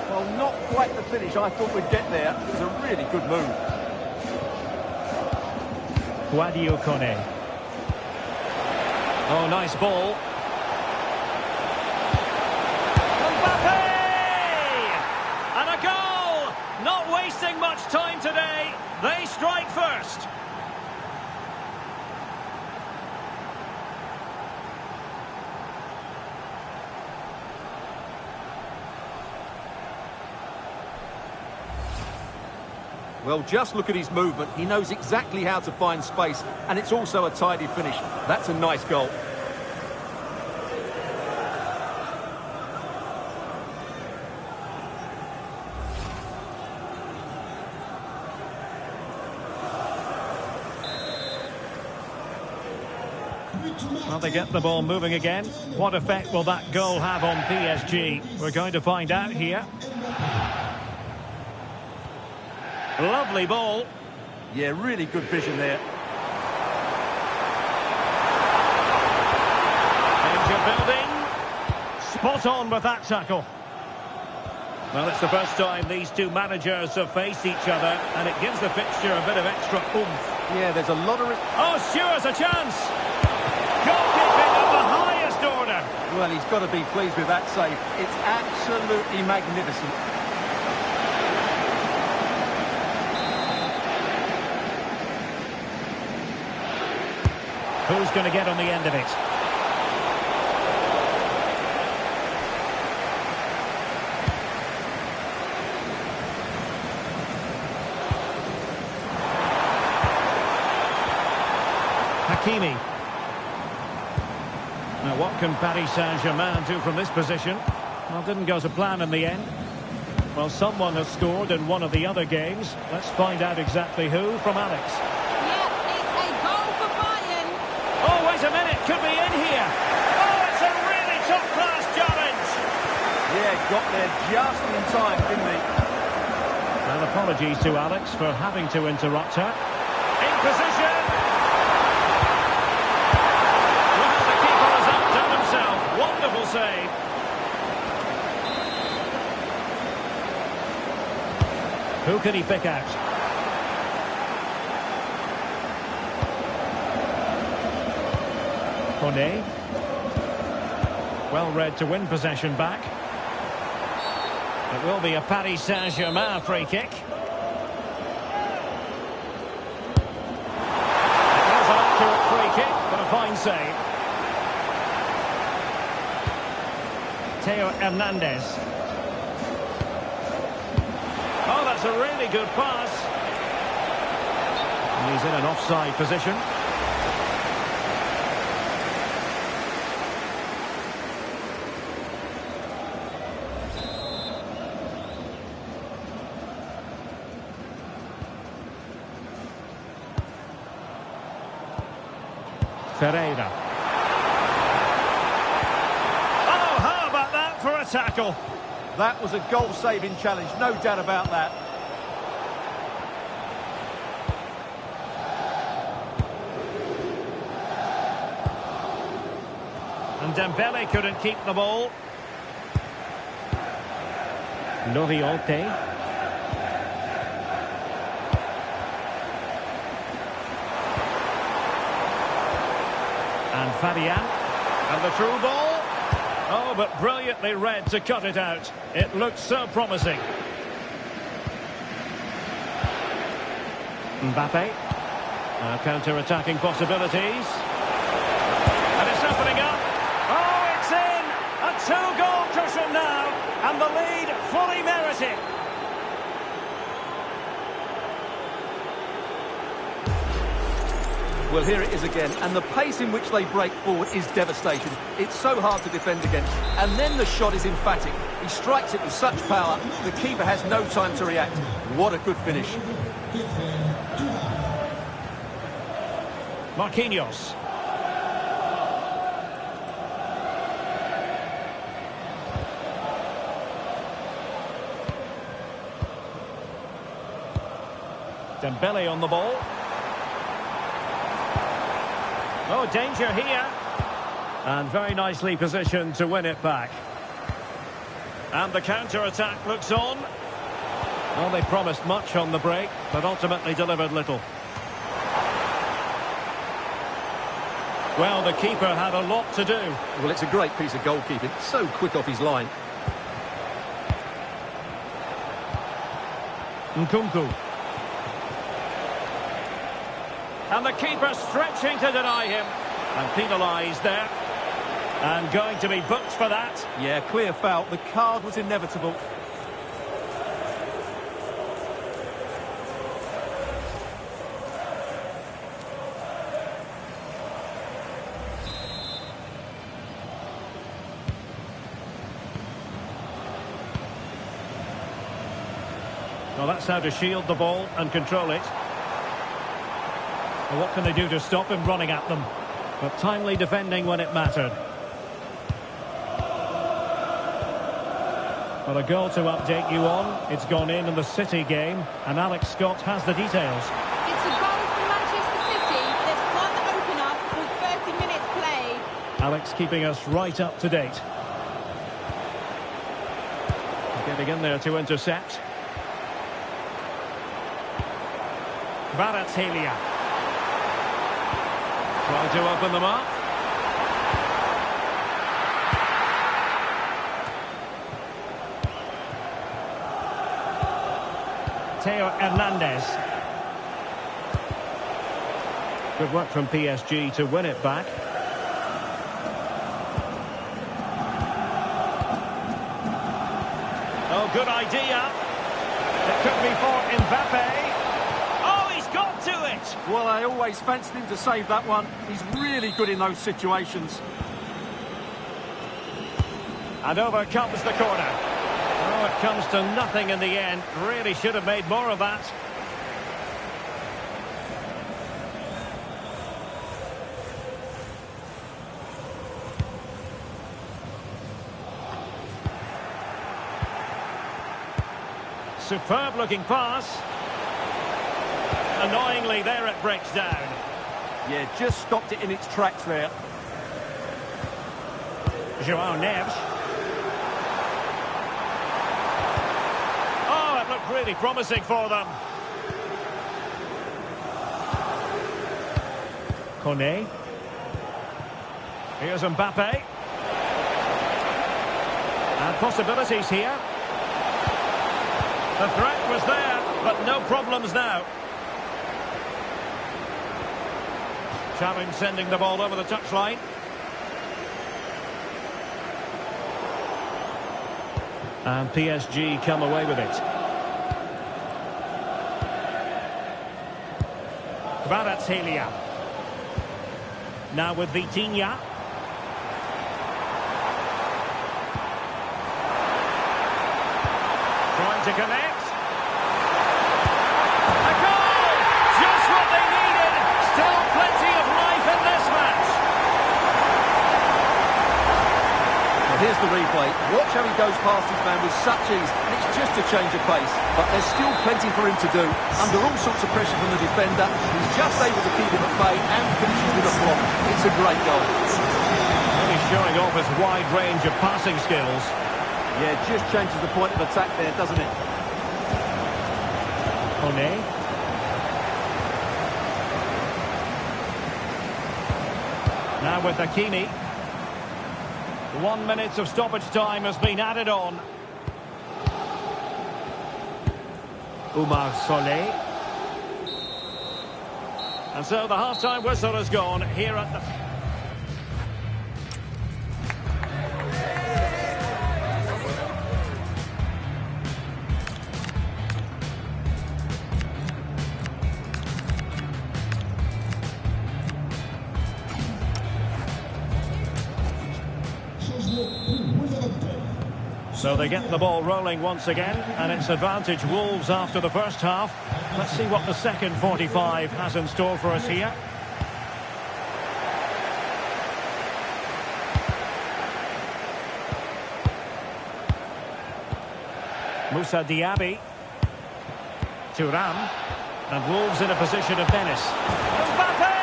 Well, not quite the finish I thought we'd get there. It was a really good move. Sadio Kone. Oh, nice ball. Mbappe! And a goal! Not wasting much time today. They strike first. Well, just look at his movement. He knows exactly how to find space, and it's also a tidy finish. That's a nice goal. Well, they get the ball moving again. What effect will that goal have on PSG? We're going to find out here. Lovely ball. Yeah, really good vision there. Danger building. Spot on with that tackle. Well, it's the first time these two managers have faced each other, and it gives the fixture a bit of extra oomph. Yeah, there's a lot of... Oh, Stewart's a chance! Goalkeeping of the highest order! Well, he's got to be pleased with that save. It's absolutely magnificent. Who's going to get on the end of it? Hakimi. Now what can Paris Saint-Germain do from this position? Well, didn't go to plan in the end. Well, someone has scored in one of the other games. Let's find out exactly who from Alex. Yeah, it's a goal for Bayern. Oh, wait a minute, could be in here. Oh, it's a really top-class challenge. Yeah, got there just in time, didn't he? Well, apologies to Alex for having to interrupt her. In position. Well, the keeper has outdone himself. Wonderful save. Who can he pick out? Kone. Well read to win possession back. It will be a Paris Saint-Germain free kick. It was an accurate free kick, but a fine save. Theo Hernandez. Oh, that's a really good pass. He's in an offside position. Ferreira. Oh, how about that for a tackle? That was a goal-saving challenge, no doubt about that. And Dembele couldn't keep the ball. Loriote. And Fabian. And the through ball. Oh, but brilliantly read to cut it out. It looked so promising. Mbappe. Counter-attacking possibilities. And it's opening up. Oh, it's in! A two-goal cushion now. And the lead fully merited. Well, here it is again, and the pace in which they break forward is devastating. It's so hard to defend against. And then the shot is emphatic. He strikes it with such power, the keeper has no time to react. What a good finish. Marquinhos. Dembele on the ball. Oh, danger here. And very nicely positioned to win it back. And the counter-attack looks on. Well, they promised much on the break, but ultimately delivered little. Well, the keeper had a lot to do. Well, it's a great piece of goalkeeping. So quick off his line. Nkunku. And the keeper stretching to deny him. And penalised there. And going to be booked for that. Yeah, clear foul. The card was inevitable. Well, that's how to shield the ball and control it. Well, what can they do to stop him running at them? But timely defending when it mattered. But a goal to update you on. It's gone in the City game, and Alex Scott has the details. It's a goal for Manchester City. They've scored the opener with 30 minutes played. Alex keeping us right up to date. Getting in there to intercept. Kvaratskhelia. Trying to open them up. Theo Hernandez. Good work from PSG to win it back. Oh, good idea. It could be for Mbappe. Oh, he's got to it. Well, I always fancied him to save that one. He's really good in those situations. And over comes the corner. Oh, it comes to nothing in the end. Really should have made more of that. Superb looking pass. Annoyingly, there it breaks down. Yeah, just stopped it in its tracks there. Joao Neves. Oh, it looked really promising for them. Kone. Here's Mbappe. And possibilities here. The threat was there, but no problems now. Challenge sending the ball over the touchline. And PSG come away with it. Kvaratskhelia. Now with Vitinha. Trying to connect. A goal! Just what they needed. Still plenty of life in this match. Well, here's the replay. Watch how he goes past his man with such ease. And it's just a change of pace. But there's still plenty for him to do. Under all sorts of pressure from the defender, he's just able to keep him at bay and finishes with a flop. It's a great goal. Really showing off his wide range of passing skills. Yeah, just changes the point of attack there, doesn't it? Kone. Now with Hakimi. 1 minute of stoppage time has been added on. Oumar Solé. And so the half-time whistle has gone here at the... So they get the ball rolling once again, and it's advantage Wolves after the first half. Let's see what the second 45 has in store for us here. Moussa Diaby. Thuram. And Wolves in a position of menace. Mbappe!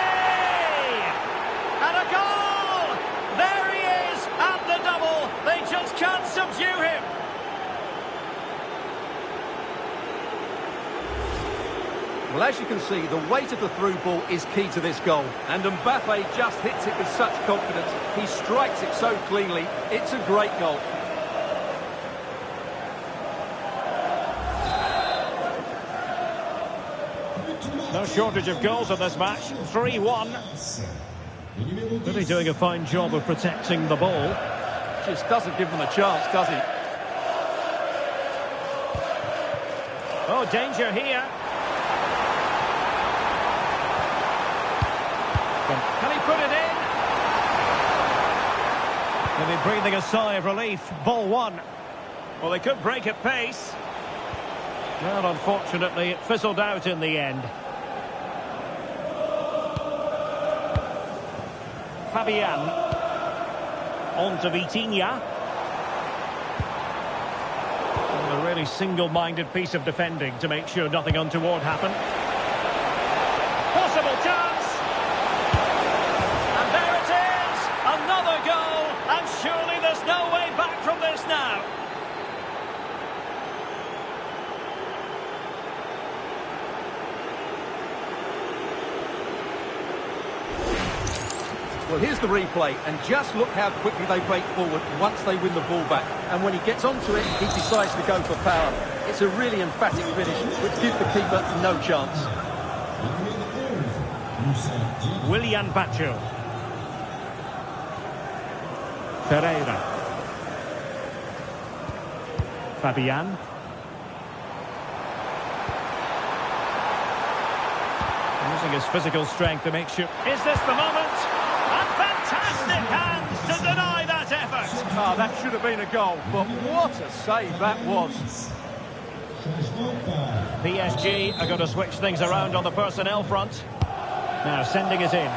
And a goal! There he is at the double. They just can't subdue him. Well, as you can see, the weight of the through ball is key to this goal. And Mbappe just hits it with such confidence. He strikes it so cleanly. It's a great goal. No shortage of goals in this match. 3-1. Really doing a fine job of protecting the ball. Just doesn't give them a chance, does he? Oh, danger here. Can he put it in? Maybe breathing a sigh of relief. Ball one. Well, they could break at pace. Well, unfortunately, it fizzled out in the end. Fabian. On to Vitinha. A really single-minded piece of defending to make sure nothing untoward happened. Possible chance! And there it is! Another goal! And surely there's no way back from this now! Well, here's the replay, and just look how quickly they break forward once they win the ball back. And when he gets onto it, he decides to go for power. It's a really emphatic finish, which gives the keeper no chance. Willian Pacho. Ferreira. Fabian. Using his physical strength to make sure... Is this the moment? And fantastic hands to deny that effort! Oh, that should have been a goal, but what a save that was. PSG are going to switch things around on the personnel front. Now sending it in.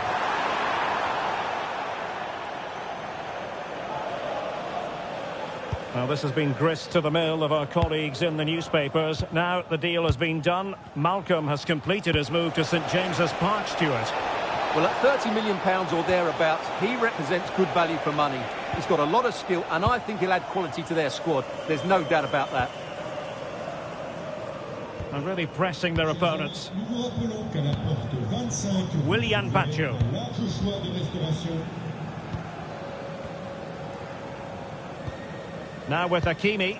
Well, this has been grist to the mill of our colleagues in the newspapers. Now the deal has been done. Malcolm has completed his move to St James's Park, Stuart. Well, at £30 million or thereabouts, he represents good value for money. He's got a lot of skill, and I think he'll add quality to their squad. There's no doubt about that. And really pressing their opponents. Willian Pacho. Now with Hakimi.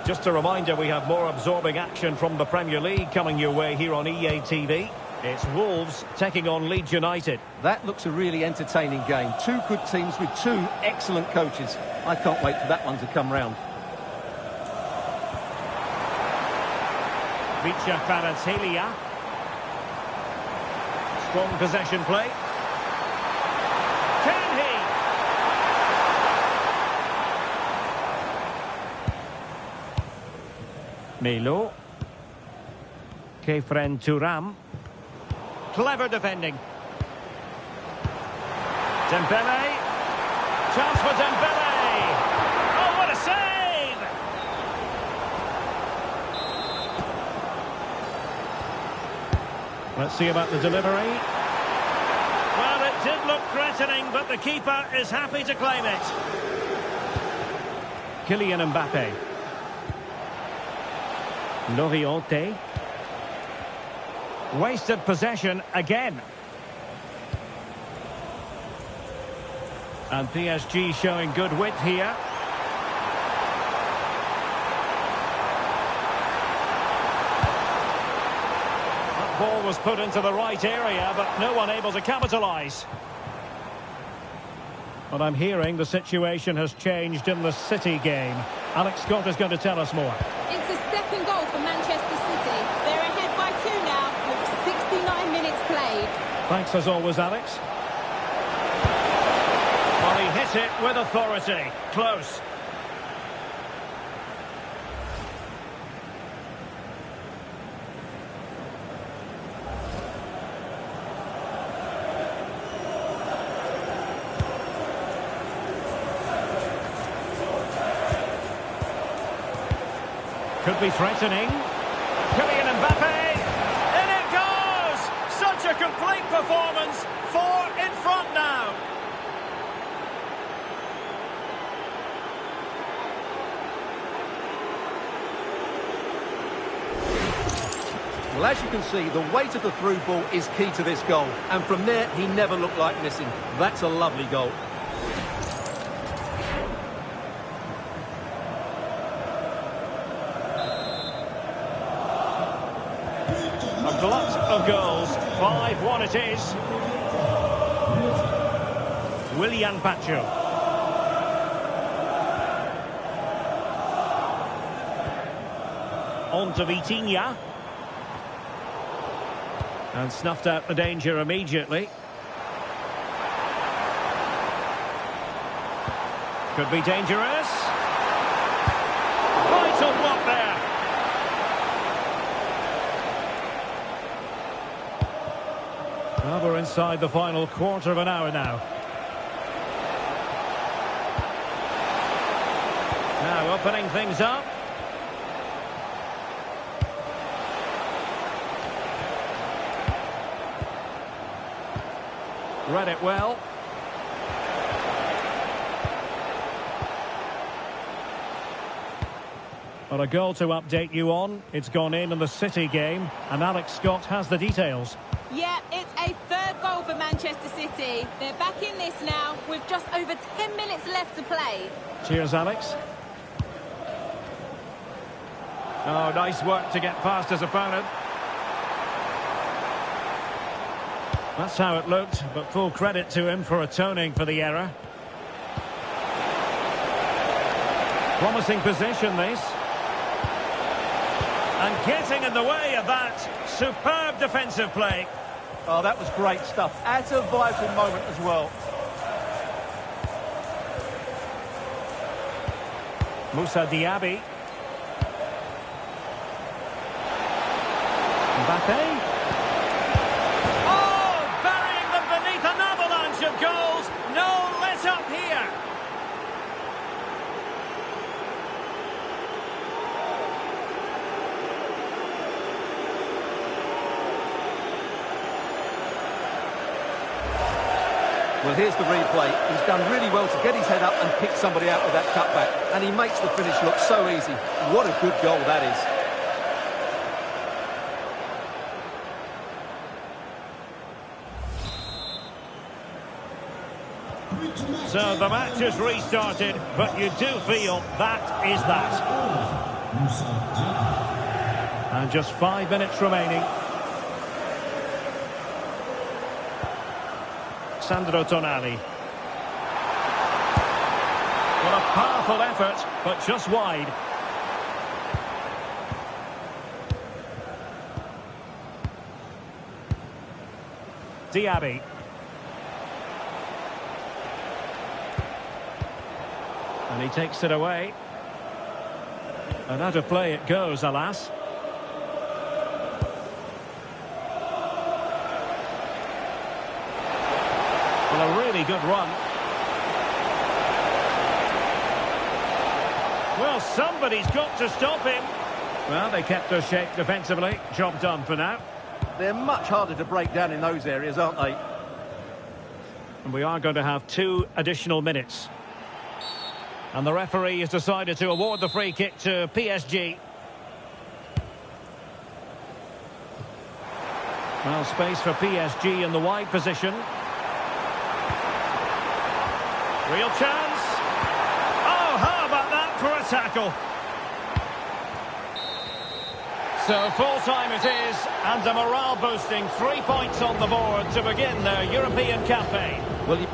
Just a reminder, we have more absorbing action from the Premier League coming your way here on EA TV. It's Wolves taking on Leeds United. That looks a really entertaining game. Two good teams with two excellent coaches. I can't wait for that one to come round. Vicha Kvaratskhelia. Strong possession play. Can he? Melo. Kefren Turam. Clever defending. Dembele. Chance for Dembele. Oh, what a save! Let's see about the delivery. Well, it did look threatening, but the keeper is happy to claim it. Kylian Mbappe. Loriente. Wasted possession again. And PSG showing good width here. That ball was put into the right area, but no one able to capitalise. But I'm hearing the situation has changed in the City game. Alex Scott is going to tell us more. It's a second goal for Manchester City. They're ahead by 2 now with 69 minutes played. Thanks as always, Alex. Well, he hit it with authority. Close. Could be threatening. Kylian Mbappe. In it goes! Such a complete performance. 4 in front now. Well, as you can see, the weight of the through ball is key to this goal. And from there, he never looked like missing. That's a lovely goal. A glut of goals. 5-1 it is. Willian Pacho. On to Vitinha. And snuffed out the danger immediately. Could be dangerous. Vital block there. Well, we're inside the final quarter of an hour now. Now opening things up. Read it well. Well, a goal to update you on. It's gone in the City game, and Alex Scott has the details. Yeah, it's a third goal for Manchester City. They're back in this now with just over 10 minutes left to play. Cheers, Alex. Oh, nice work to get past his opponent. That's how it looked, but full credit to him for atoning for the error. Promising position, this. And getting in the way of that superb defensive play. Oh, that was great stuff. At a vital moment as well. Moussa Diaby. Mbappe. Oh, burying them beneath an avalanche of goals. No let up here. Well, here's the replay. He's done really well to get his head up and pick somebody out with that cutback. And he makes the finish look so easy. What a good goal that is. So the match has restarted, but you do feel that is that. And just 5 minutes remaining. Sandro Tonali. What a powerful effort, but just wide. Diaby. And he takes it away. And out of play it goes, alas. Well, a really good run. Well, somebody's got to stop him. Well, they kept their shape defensively. Job done for now. They're much harder to break down in those areas, aren't they? And we are going to have 2 additional minutes. And the referee has decided to award the free kick to PSG. Well, space for PSG in the wide position. Real chance. Oh, how about that for a tackle? So full-time it is, and a morale-boosting 3 points on the board to begin their European campaign. Well,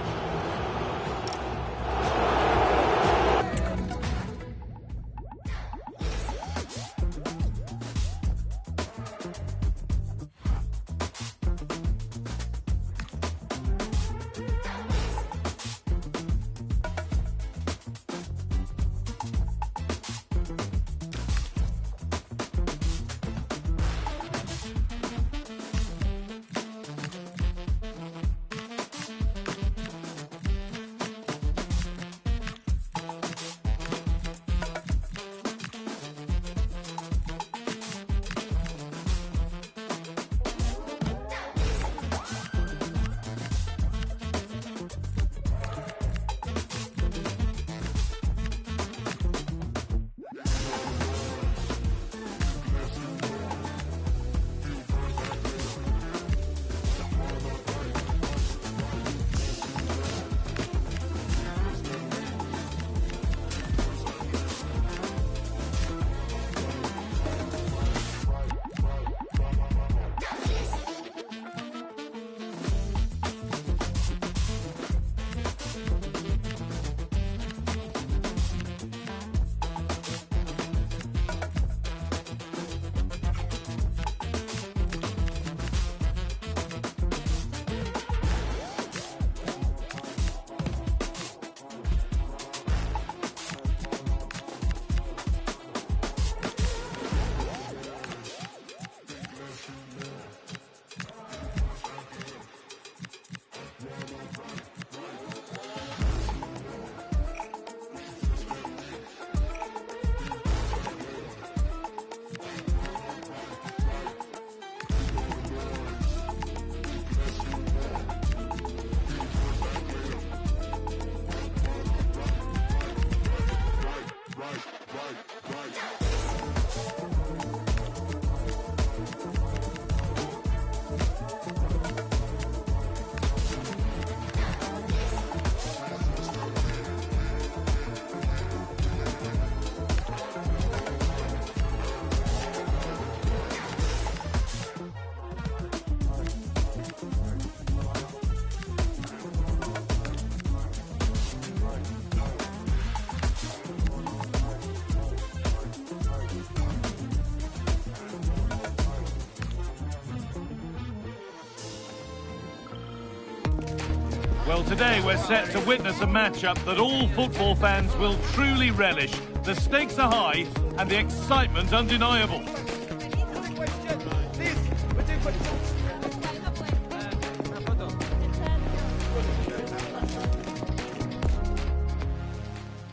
Well, today we're set to witness a matchup that all football fans will truly relish. The stakes are high and the excitement undeniable.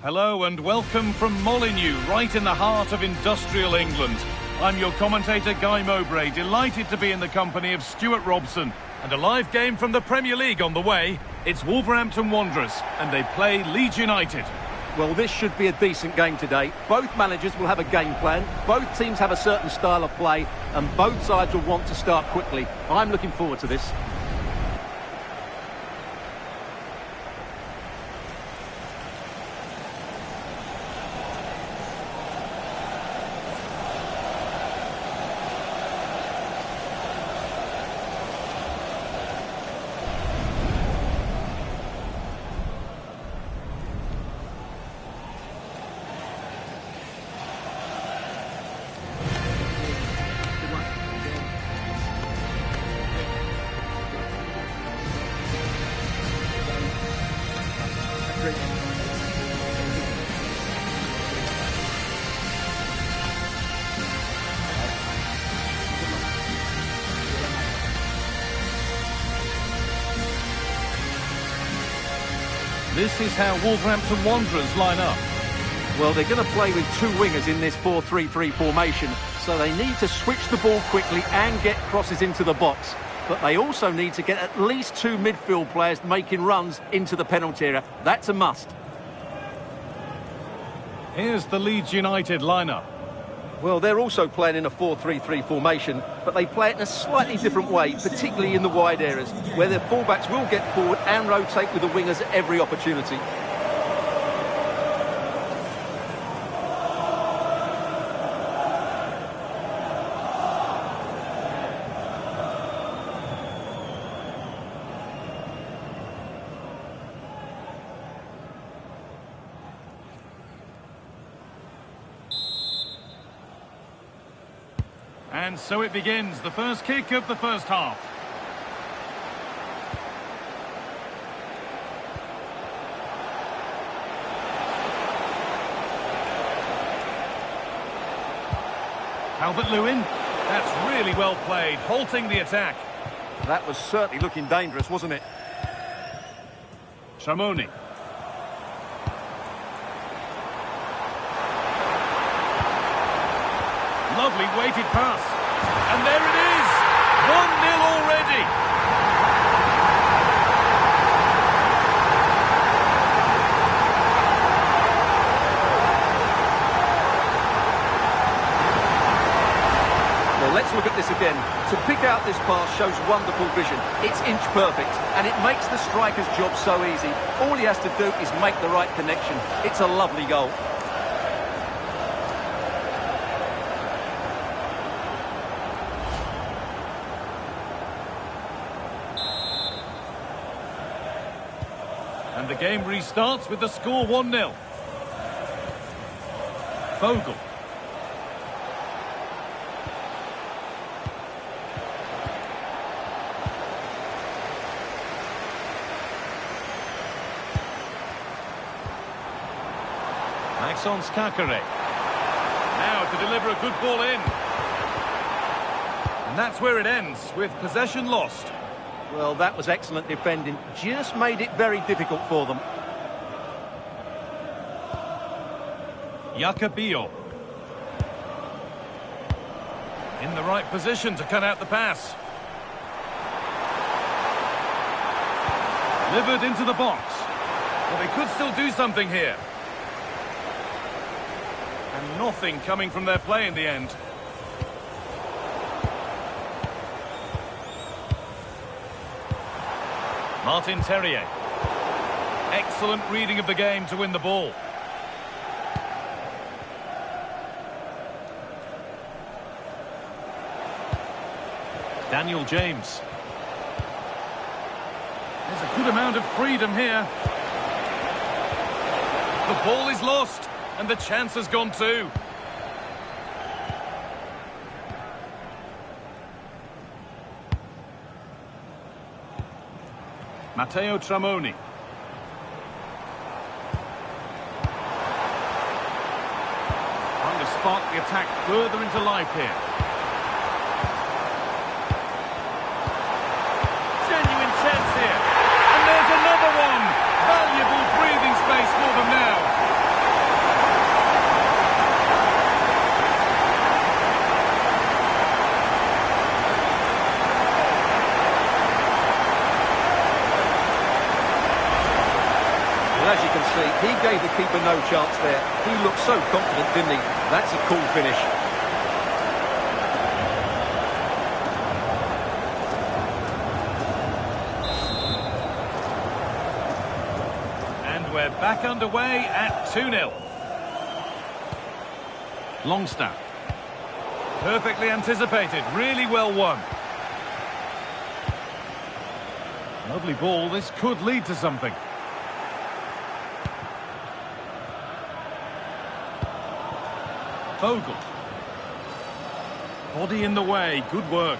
Hello and welcome from Molineux, right in the heart of industrial England. I'm your commentator, Guy Mowbray, delighted to be in the company of Stuart Robson. And a live game from the Premier League on the way. It's Wolverhampton Wanderers, and they play Leeds United. Well, this should be a decent game today. Both managers will have a game plan. Both teams have a certain style of play, and both sides will want to start quickly. I'm looking forward to this. This is how Wolverhampton Wanderers line up. Well, they're going to play with two wingers in this 4-3-3 formation, so they need to switch the ball quickly and get crosses into the box. But they also need to get at least two midfield players making runs into the penalty area. That's a must. Here's the Leeds United lineup. Well, they're also playing in a 4-3-3 formation, but they play it in a slightly different way, particularly in the wide areas, where their fullbacks will get forward and rotate with the wingers at every opportunity. And so it begins, the first kick of the first half. Calvert-Lewin, that's really well played, halting the attack. That was certainly looking dangerous, wasn't it? Tramoni. Lovely weighted pass. And there it is! 1-0 already! Well, let's look at this again. To pick out this pass shows wonderful vision. It's inch perfect, and it makes the striker's job so easy. All he has to do is make the right connection. It's a lovely goal. And the game restarts with the score 1-0. Vogel. Maxence Kakare. Now to deliver a good ball in. And that's where it ends, with possession lost. Well, that was excellent defending. Just made it very difficult for them. Yakabio. In the right position to cut out the pass. Delivered into the box. Well, they could still do something here. And nothing coming from their play in the end. Martin Terrier. Excellent reading of the game to win the ball. Daniel James. There's a good amount of freedom here. The ball is lost, and the chance has gone too. Matteo Tramoni. Trying to spark the attack further into life here. Genuine chance here. And there's another one. Valuable breathing space for them now. Well, as you can see, he gave the keeper no chance there. He looked so confident, didn't he? That's a cool finish. And we're back underway at 2-0. Longstaff. Perfectly anticipated, really well won. Lovely ball, this could lead to something. Bogle. Body in the way, good work.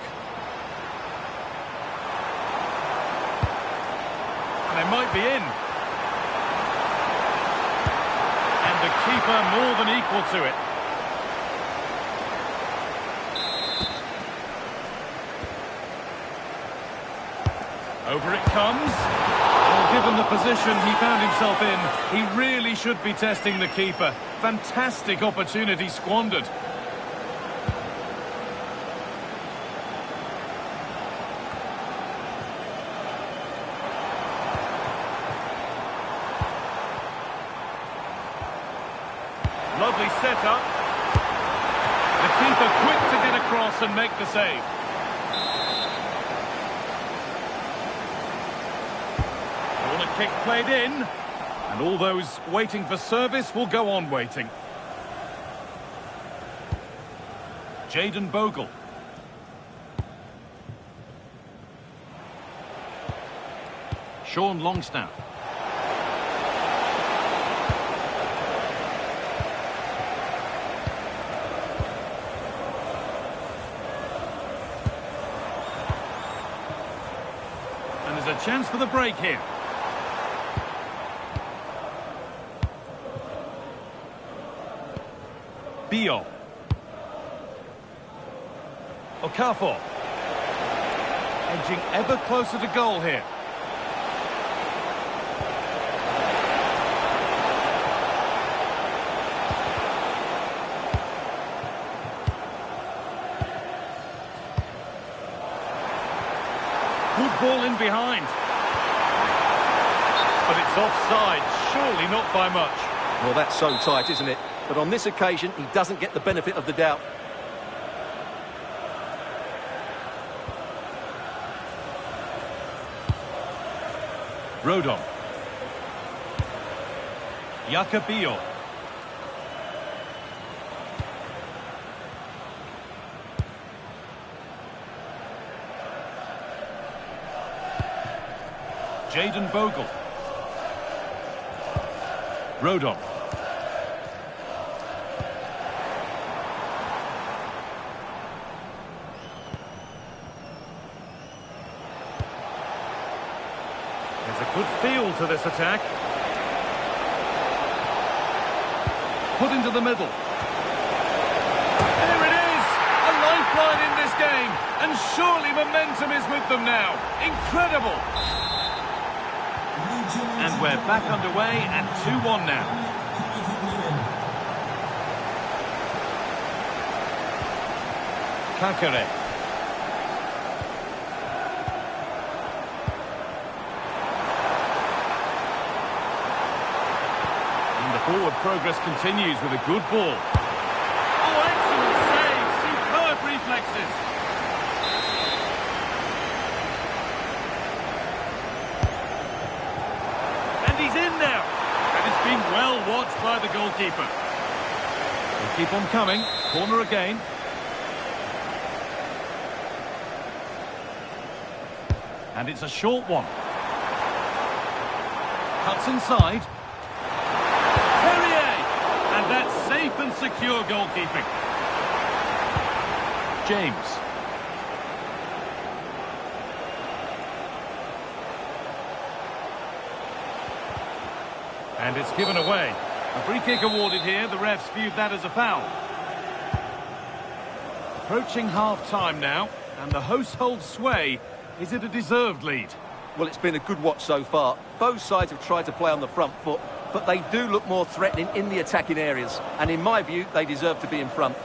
And they might be in. And the keeper more than equal to it. Over it comes. Well, given the position he found himself in, he really should be testing the keeper. Fantastic opportunity squandered. Lovely setup. The keeper quick to get across and make the save. Corner kick played in. And all those waiting for service will go on waiting. Jayden Bogle. Sean Longstaff. And there's a chance for the break here. Bio. Okafor. Edging ever closer to goal here. Good ball in behind. But it's offside, surely not by much. Well, that's so tight, isn't it? But on this occasion, he doesn't get the benefit of the doubt. Rodon. Yakabio. Jayden Bogle. Rodon. There's a good feel to this attack. Put into the middle. There it is! A lifeline in this game. And surely momentum is with them now. Incredible! And we're back underway at 2-1 now. Kakare. And the forward progress continues with a good ball. Oh, excellent save! Superb reflexes! And he's in now! And it's been well watched by the goalkeeper. They keep on coming. Corner again. And it's a short one. Cuts inside. Terrier! And that's safe and secure goalkeeping. James. And it's given away. A free kick awarded here. The refs viewed that as a foul. Approaching half-time now, and the hosts hold sway. Is it a deserved lead? Well, it's been a good watch so far. Both sides have tried to play on the front foot, but they do look more threatening in the attacking areas. And in my view, they deserve to be in front.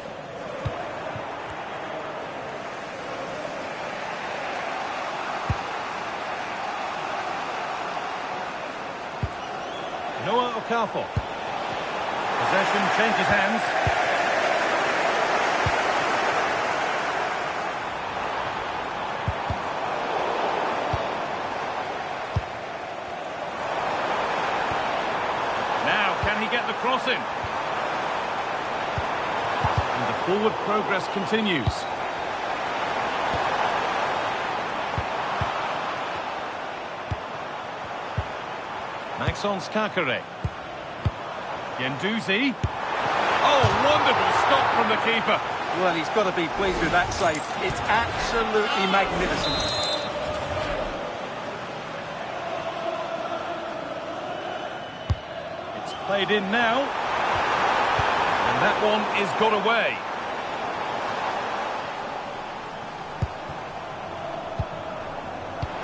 Noah Okafor. Possession changes hands. Now, can he get the cross in? And the forward progress continues. Maxence Kakare. Guendouzi. Oh, wonderful stop from the keeper. Well, he's got to be pleased with that save. It's absolutely magnificent. It's played in now. And that one is got away.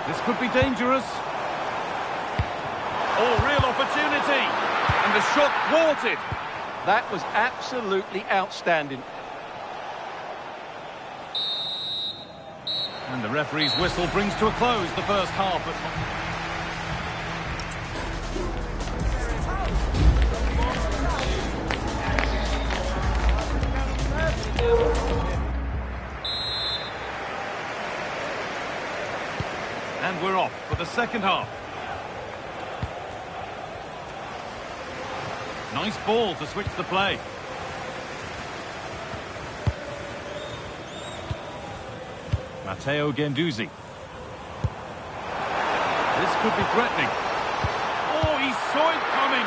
This could be dangerous. Oh, real opportunity. And the shot thwarted. That was absolutely outstanding. And the referee's whistle brings to a close the first half. And we're off for the second half. Nice ball to switch the play. Matteo Guendouzi. This could be threatening. Oh, he saw it coming.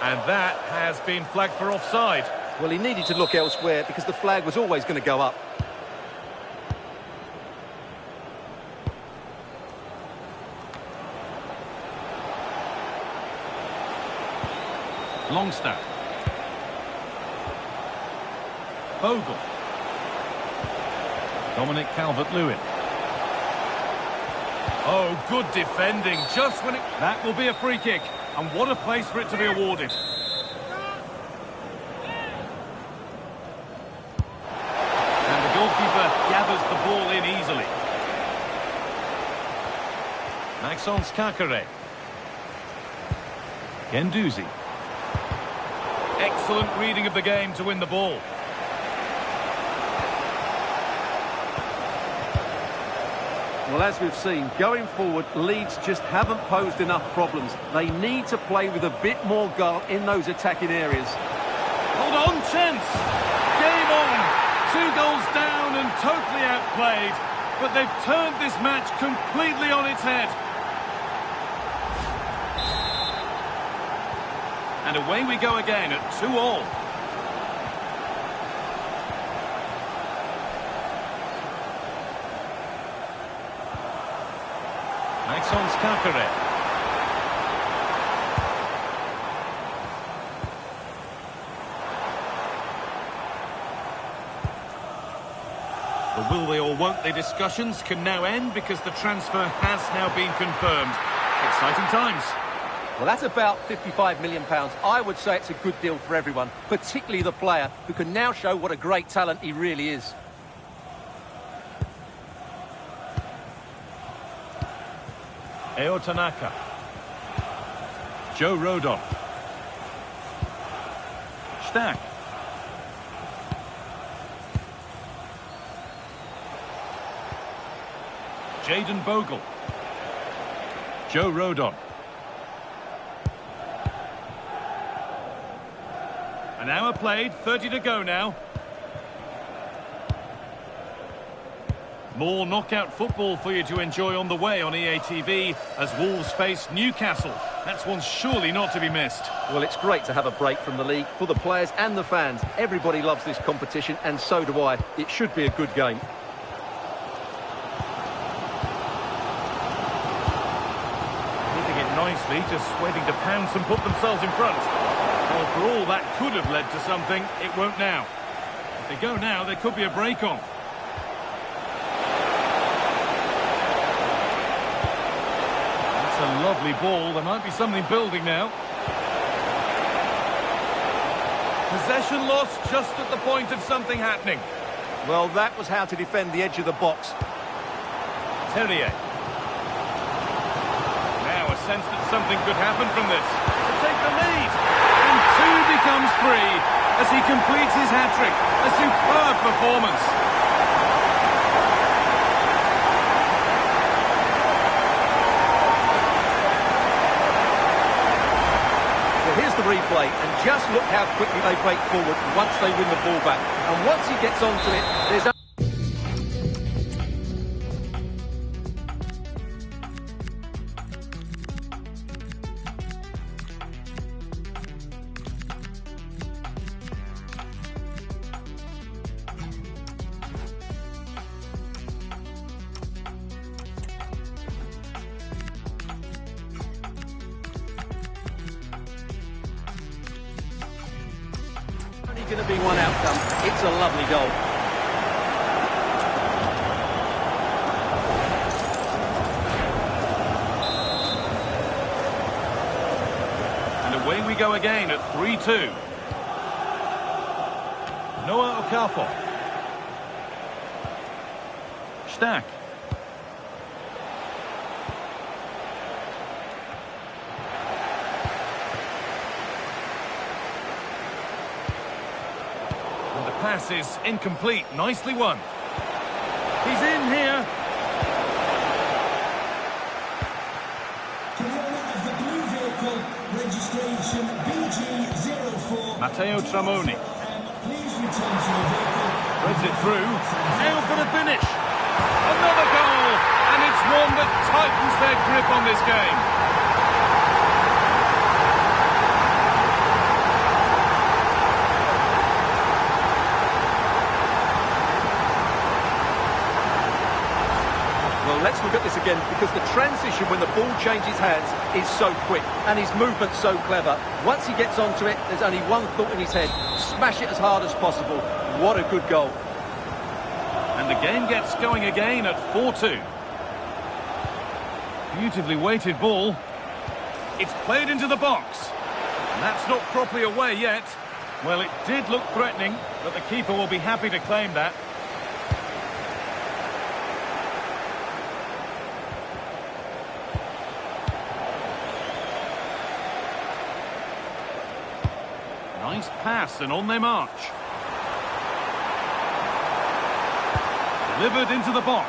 And that has been flagged for offside. Well, he needed to look elsewhere because the flag was always going to go up. Longstaff. Bogle. Dominic Calvert-Lewin. Oh, good defending. Just when it... That will be a free kick. And what a place for it to be awarded. And the goalkeeper gathers the ball in easily. Maxence Kakare. Guendouzi. Excellent reading of the game to win the ball. Well, as we've seen, going forward, Leeds just haven't posed enough problems. They need to play with a bit more guile in those attacking areas. Hold on, chance. Game on. 2 goals down and totally outplayed. But they've turned this match completely on its head. And away we go again at 2-2. Maxence Kakare. The will they or won't they discussions can now end because the transfer has now been confirmed. Exciting times. Well, that's about £55 million. I would say it's a good deal for everyone, particularly the player, who can now show what a great talent he really is. Eo Tanaka. Joe Rodon. Stack. Jayden Bogle. Joe Rodon. An hour played, 30 to go now. More knockout football for you to enjoy on the way on EA TV as Wolves face Newcastle. That's one surely not to be missed. Well, it's great to have a break from the league for the players and the fans. Everybody loves this competition, and so do I. It should be a good game. nicely, just waiting to pounce and put themselves in front. Well, for all that could have led to something, it won't now. If they go now, there could be a break on. That's a lovely ball. There might be something building now. Possession lost just at the point of something happening. Well, that was how to defend the edge of the box. Terrier. Now a sense that something could happen from this. To take the lead. And 2 becomes 3 as he completes his hat-trick. A superb performance. Well, here's the replay, and just look how quickly they break forward once they win the ball back. And once he gets onto it, there's... going to be one outcome. It's a lovely goal. And away we go again at 3-2. Noah Okafor. Stack. Pass is incomplete. Nicely won. He's in here. Can you arrive the blue vehicle registration BG04? Matteo Tramoni. Please return to your vehicle. Threads it through. Now for the finish. Another goal. And it's one that tightens their grip on this game. Let's look at this again, because the transition when the ball changes hands is so quick and his movement's so clever. Once he gets onto it, there's only one thought in his head: smash it as hard as possible. What a good goal. And the game gets going again at 4-2. Beautifully weighted ball. It's played into the box. And that's not properly away yet. Well, it did look threatening, but the keeper will be happy to claim that. Nice pass, and on they march. Delivered into the box.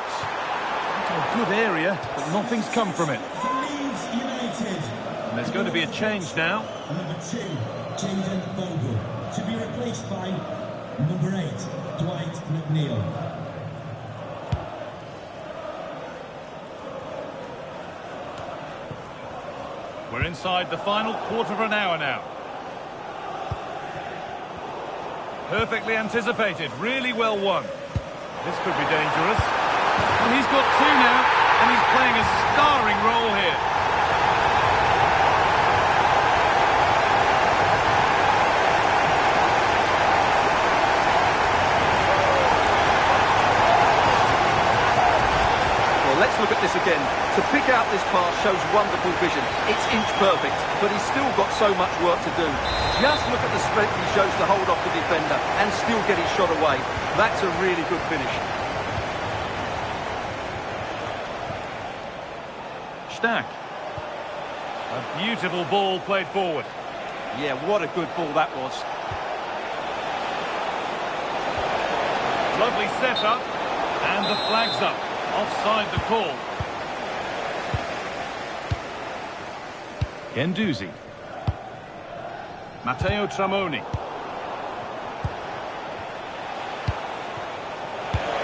Into a good area, but nothing's come from it. Leeds United. And there's going to be a change now. Number 2, Jaden Bogle. To be replaced by number 8, Dwight McNeil. We're inside the final quarter of an hour now. Perfectly anticipated, really well won. This could be dangerous. Well, he's got 2 now, and he's playing a starring role here. Well, let's look at this again. To pick out this pass shows wonderful vision. It's inch perfect, but he's still got so much work to do. Just look at the strength he shows to hold off the defender and still get his shot away. That's a really good finish. Stack. A beautiful ball played forward. Yeah, what a good ball that was. Lovely setup, and the flag's up. Offside the call. Guendouzi. Matteo Tramoni.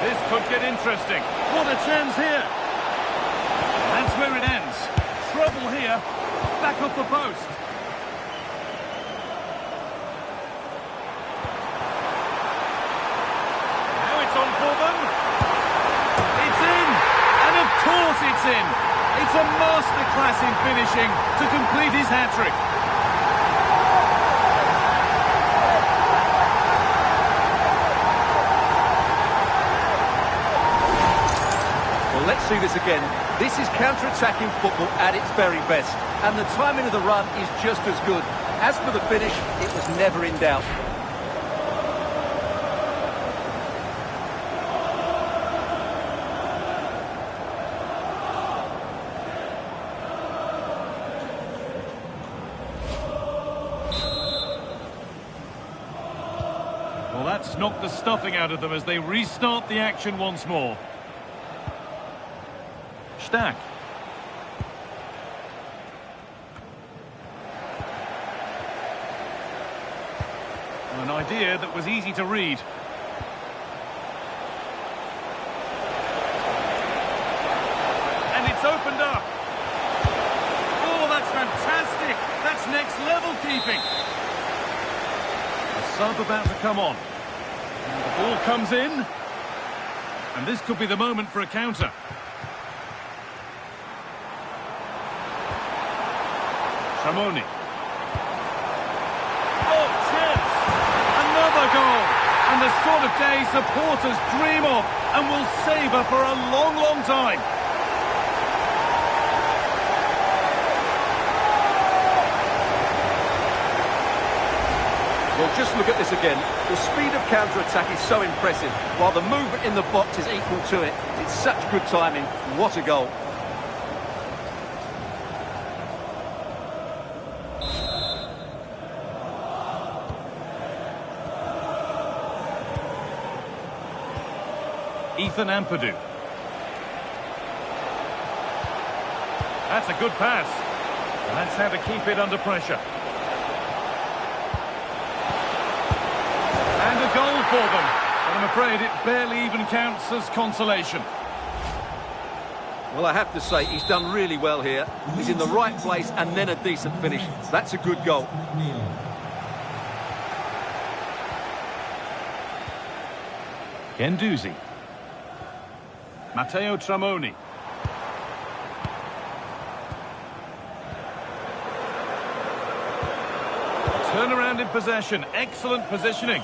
This could get interesting. What a chance here. That's where it ends. Trouble here. Back off the post. Now it's on for them. It's in. And of course it's in. It's It's a masterclass in finishing to complete his hat-trick. Well, let's see this again. This is counter-attacking football at its very best. And the timing of the run is just as good. As for the finish, it was never in doubt. Well, that's knocked the stuffing out of them as they restart the action once more. Stack. An idea that was easy to read. And it's opened up. Oh, that's fantastic. That's next level keeping. A sub about to come on. And the ball comes in. And this could be the moment for a counter. Tramoni. Oh, chance! Another goal! And the sort of day supporters dream of and will savour for a long, long time. Well, just look at this again. The speed of counter-attack is so impressive, while the movement in the box is equal to it. It's such good timing. What a goal. Ethan Ampadu. That's a good pass. And that's how to keep it under pressure. And a goal for them. But I'm afraid it barely even counts as consolation. Well, I have to say, he's done really well here. He's in the right place and then a decent finish. That's a good goal. Guendouzi. Matteo Tramoni. Turnaround in possession. Excellent positioning.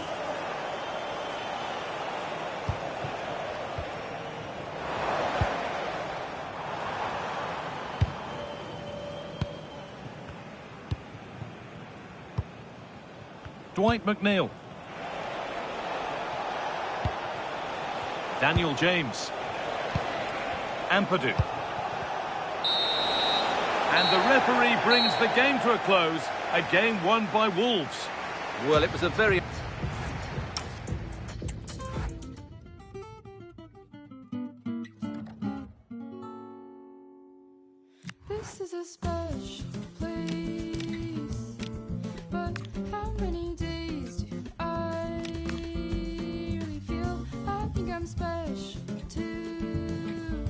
Dwight McNeil. Daniel James. Ampadu. And the referee brings the game to a close. A game won by Wolves. Well, it was a very... This is a special place, but how many days do I really feel? I think I'm special too,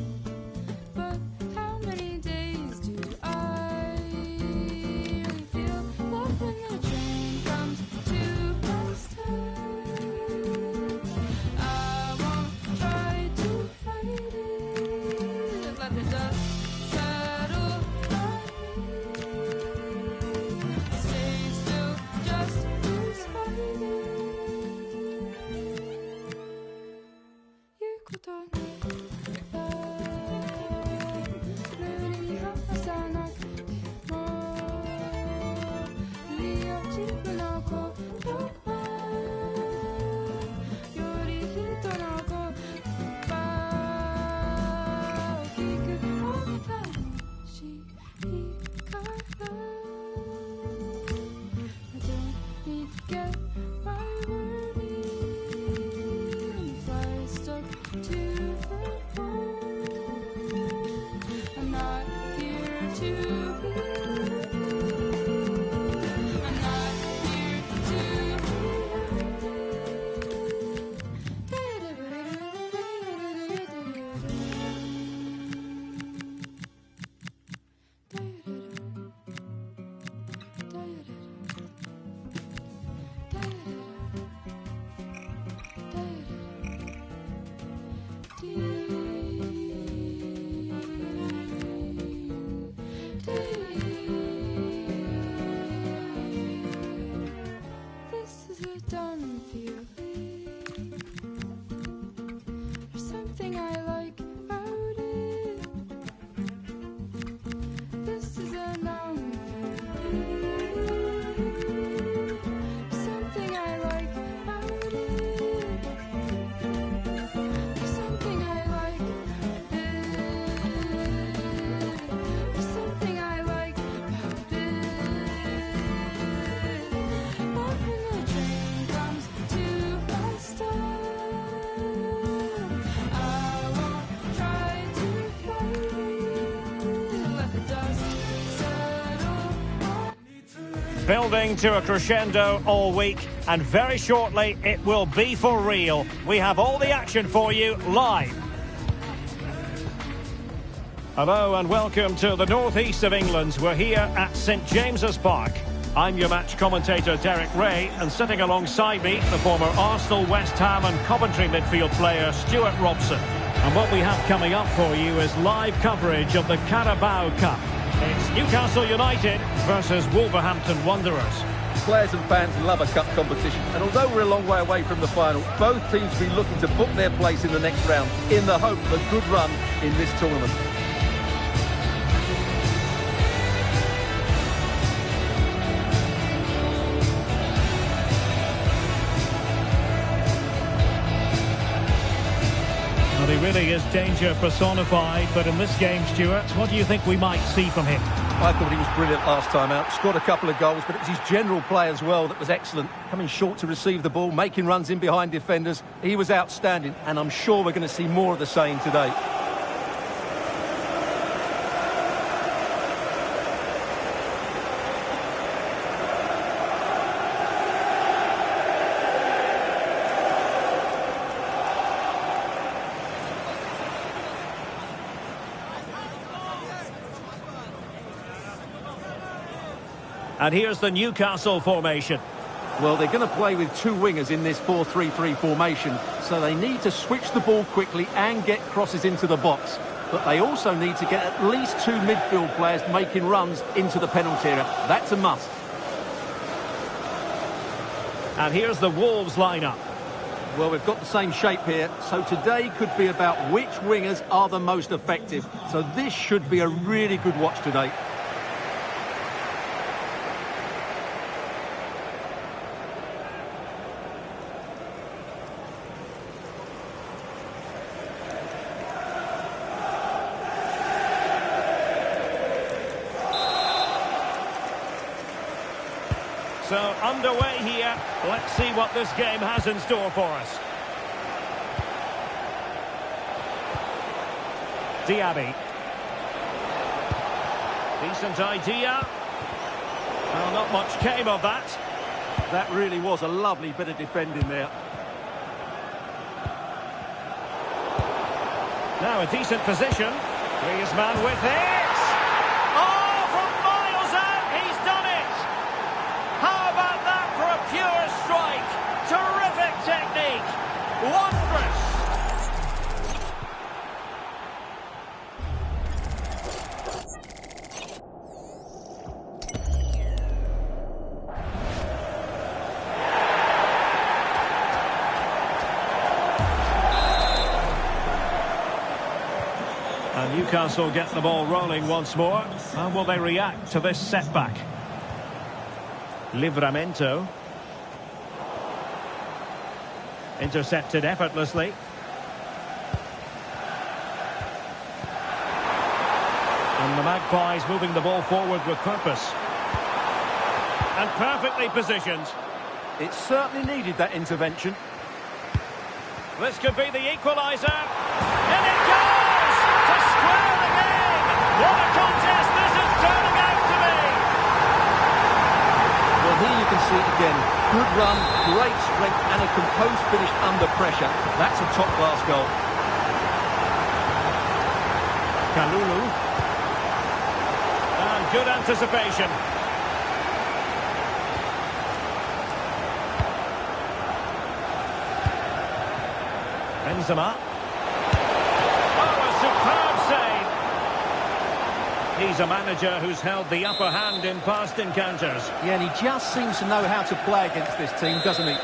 but how many days do I really feel? Love when the train comes to my stop. I won't try to fight it. Let the dust settle on me. Stay still, just despite it. 이곳도 눈이 항상 어떻게 멀리 없지는 않고 요리 히터라고 기그 오니까 시간가 I don't need to get my word in. Fly stuck to the phone. I'm not here to be. I'm not here to Building to a crescendo all week, and very shortly it will be for real. We have all the action for you live. Hello and welcome to the northeast of England. We're here at St James's Park. I'm your match commentator Derek Ray, and sitting alongside me, the former Arsenal, West Ham and Coventry midfield player Stuart Robson. And what we have coming up for you is live coverage of the Carabao Cup. It's Newcastle United versus Wolverhampton Wanderers. Players and fans love a cup competition, and although we're a long way away from the final, both teams will be looking to book their place in the next round in the hope of a good run in this tournament. Well, he really is danger personified, but in this game, Stuart, what do you think we might see from him? I thought he was brilliant last time out. Scored a couple of goals, but it was his general play as well that was excellent. Coming short to receive the ball, making runs in behind defenders. He was outstanding, and I'm sure we're going to see more of the same today. And here's the Newcastle formation. Well, they're going to play with two wingers in this 4-3-3 formation, so they need to switch the ball quickly and get crosses into the box. But they also need to get at least two midfield players making runs into the penalty area. That's a must. And here's the Wolves lineup. Well, we've got the same shape here, so today could be about which wingers are the most effective. So this should be a really good watch today. So, underway here. Let's see what this game has in store for us. Diaby. Decent idea. Well, not much came of that. That really was a lovely bit of defending there. Now a decent position. Griezmann with it. Oh, from miles out, he's done it. How about that for a pure strike? Terrific technique. Wondrous. And Newcastle get the ball rolling once more. How will they react to this setback? Livramento. Intercepted effortlessly. And the Magpies moving the ball forward with purpose. And perfectly positioned. It certainly needed that intervention. This could be the equaliser. And it goes! To square the game! What a contest this is turning out to be! Well, here you can see it again. Good run, great strength, and a composed finish under pressure. That's a top-class goal. Kalulu. And good anticipation. Benzema. Oh, a superb save. He's a manager who's held the upper hand in past encounters. Yeah, and he just seems to know how to play against this team, doesn't he?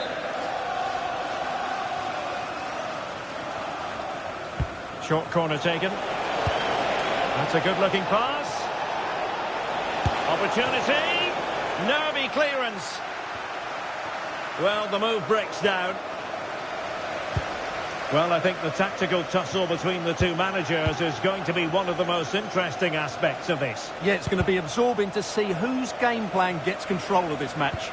Short corner taken. That's a good-looking pass. Opportunity. Nervy clearance. Well, the move breaks down. Well, I think the tactical tussle between the two managers is going to be one of the most interesting aspects of this. Yeah, it's going to be absorbing to see whose game plan gets control of this match.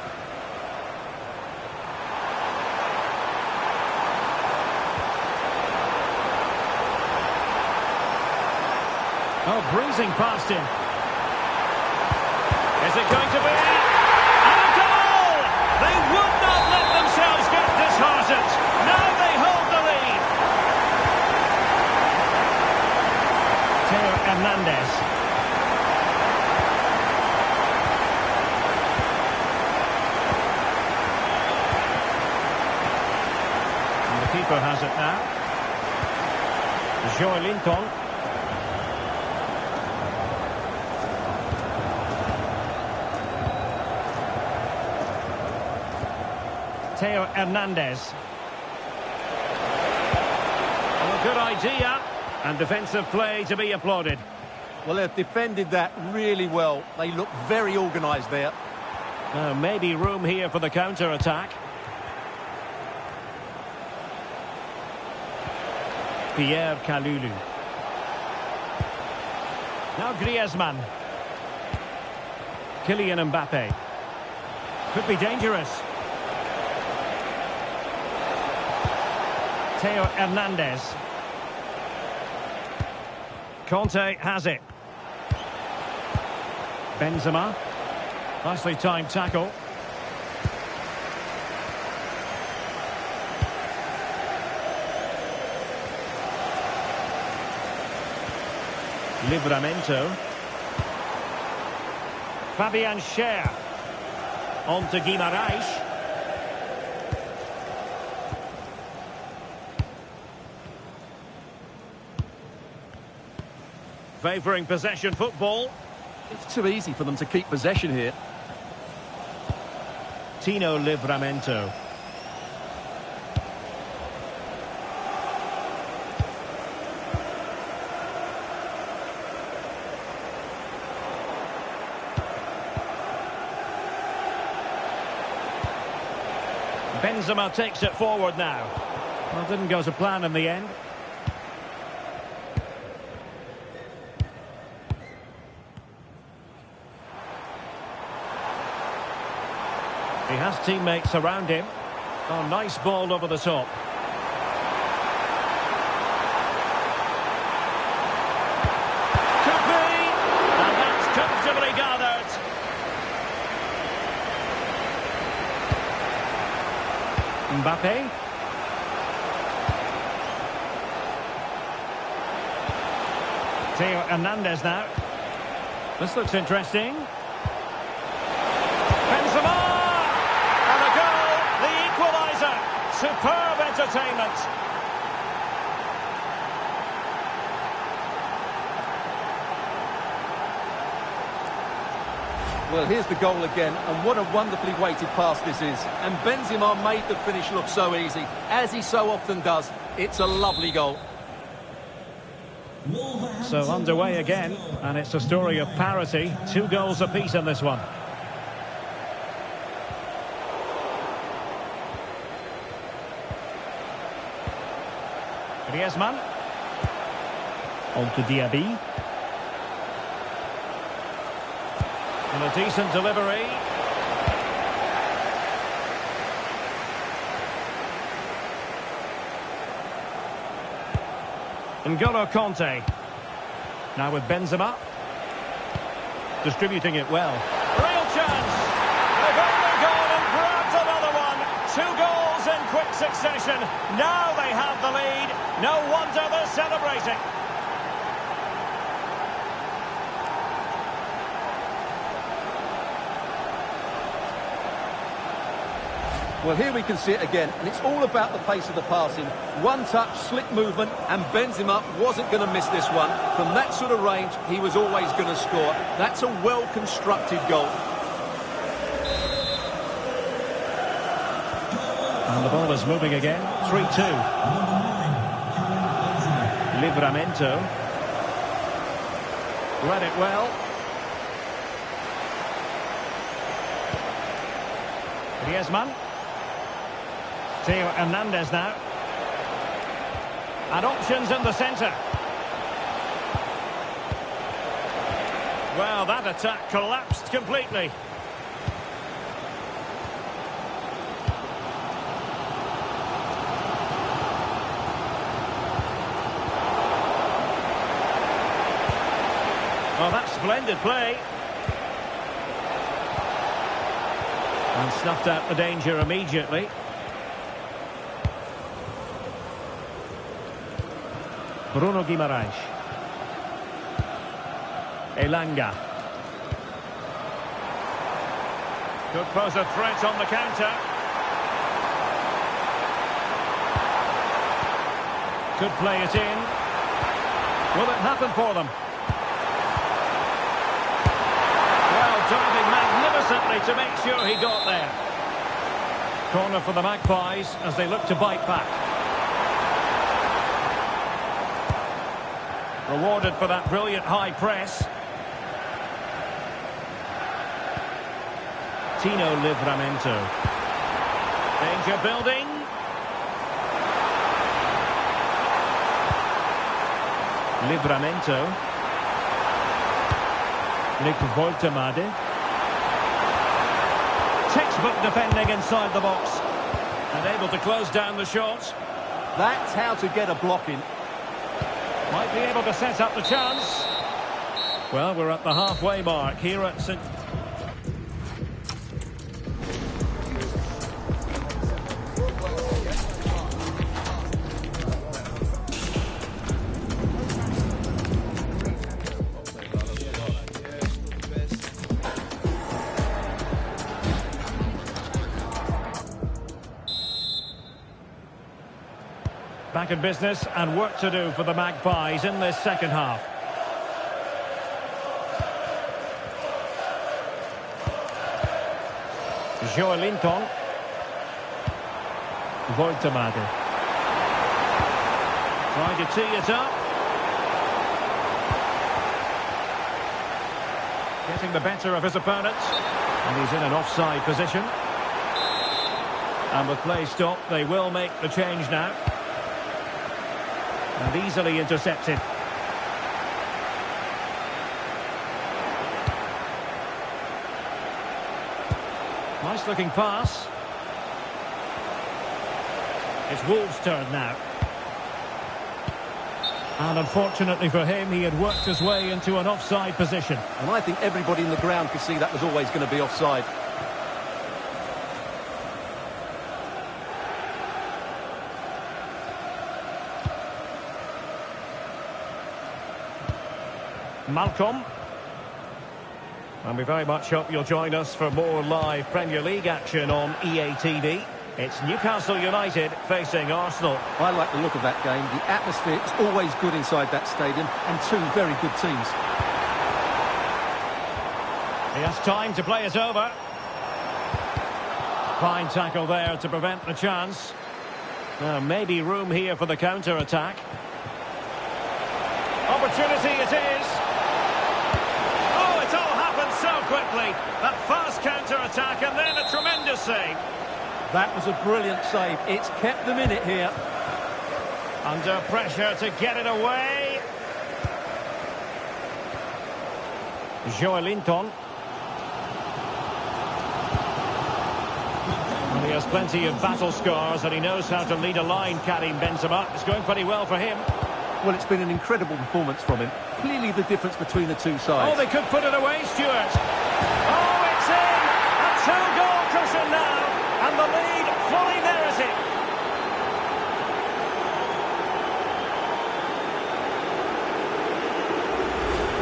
Oh, breezing past him. Is it going to be? Hernandez. And the keeper has it now. Joe Linton. Theo Hernandez. Well, a good idea, and defensive play to be applauded. Well, they've defended that really well. They look very organised there. Maybe room here for the counter-attack. Pierre Kalulu. Now Griezmann. Kylian Mbappe. Could be dangerous. Theo Hernandez. Conte has it. Benzema. Nicely timed tackle. Livramento. Fabian Schär. On to Guimaraes. Favouring possession football. It's too easy for them to keep possession here. Tino Livramento. Benzema takes it forward now. Well, didn't go to plan in the end. He has teammates around him. Oh, nice ball over the top. Could be! And that's comfortably gathered. Mbappe. Theo Hernandez now. This looks interesting. Benzema! And a goal, the equaliser. Superb entertainment. Well, here's the goal again, and what a wonderfully weighted pass this is. And Benzema made the finish look so easy, as he so often does. It's a lovely goal. So underway again, and it's a story of parity. 2 goals apiece in this one. Griezmann. On to Diaby. And a decent delivery. N'Golo Conte. Now with Benzema. Distributing it well. Real chance. They've only gone and grabbed another one. 2 goals in quick succession. Now they have the lead. No wonder they're celebrating. Well, here we can see it again, and it's all about the pace of the passing. One touch, slick movement, and Benzema wasn't going to miss this one. From that sort of range, he was always going to score. That's a well-constructed goal. And the ball is moving again. 3-2. Livramento. Read it well. Griezmann. Theo Hernandez now. And options in the centre. Well, that attack collapsed completely. Well, that's splendid play. And snuffed out the danger immediately. Bruno Guimaraes. Elanga. Could pose a threat on the counter. Could play it in. Will it happen for them? Well, diving magnificently to make sure he got there. Corner for the Magpies as they look to bite back. Rewarded for that brilliant high press. Tino Livramento. Danger building. Livramento. Nick Woltemade. Textbook defending inside the box. And able to close down the shots. That's how to get a block in. Might be able to set up the chance. Well, we're at the halfway mark here at St. Back in business and work to do for the Magpies in this second half. Joelinton. Woltemade. Trying to tee it up. Getting the better of his opponent. And he's in an offside position. And with play stopped, they will make the change now. And easily intercepted. Nice looking pass. It's Wolves' turn now. And unfortunately for him, he had worked his way into an offside position. And I think everybody in the ground could see that was always going to be offside. Malcolm. And we very much hope you'll join us for more live Premier League action on EA TV. It's Newcastle United facing Arsenal. I like the look of that game. The atmosphere is always good inside that stadium, and two very good teams. He has time to play it over. Fine tackle there to prevent the chance. Maybe room here for the counter-attack. Opportunity it is. It all happened so quickly. That fast counter-attack and then a tremendous save. That was a brilliant save. It's kept them in it here. Under pressure to get it away. Joelinton. And he has plenty of battle scars and he knows how to lead a line, Karim Benzema. It's going pretty well for him. Well, it's been an incredible performance from him. Clearly the difference between the two sides. Oh, they could put it away, Stuart. Oh, it's in! A two-goal cushion now, and the lead fully merited.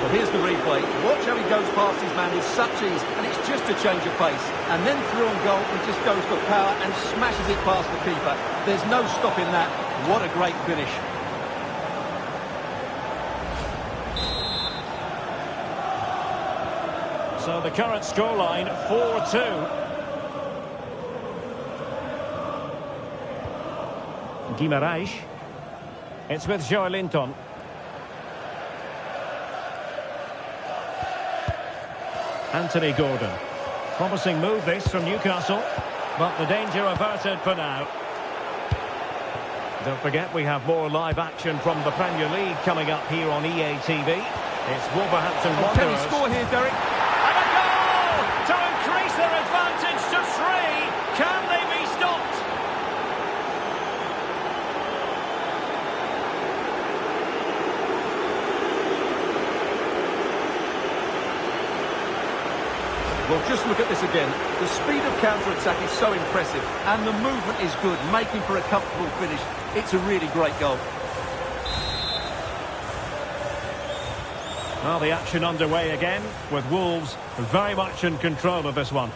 Well, here's the replay. Watch how he goes past his man with such ease, and it's just a change of pace. And then through on goal, he just goes for power and smashes it past the keeper. There's no stopping that. What a great finish. So the current scoreline, 4-2. Guimaraes. It's with Joelinton. Anthony Gordon. Promising move this from Newcastle, but the danger averted for now. Don't forget we have more live action from the Premier League coming up here on EA TV. It's Wolverhampton Wanderers. Can he score here, Derek? To increase their advantage to 3. Can they be stopped? Well, just look at this again. The speed of counter-attack is so impressive, and the movement is good, making for a comfortable finish. It's a really great goal. Well, the action underway again, with Wolves very much in control of this one.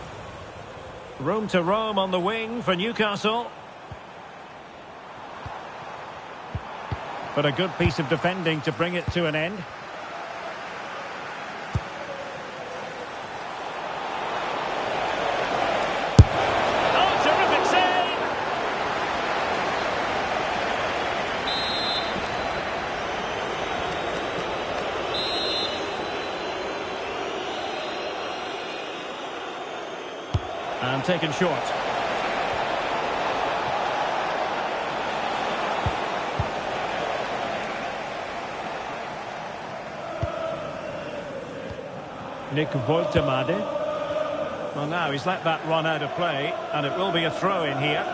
Room to roam on the wing for Newcastle. But a good piece of defending to bring it to an end. Oh, terrific save! And taken short. Nick Woltemade. Well, now he's let that run out of play, and it will be a throw in here.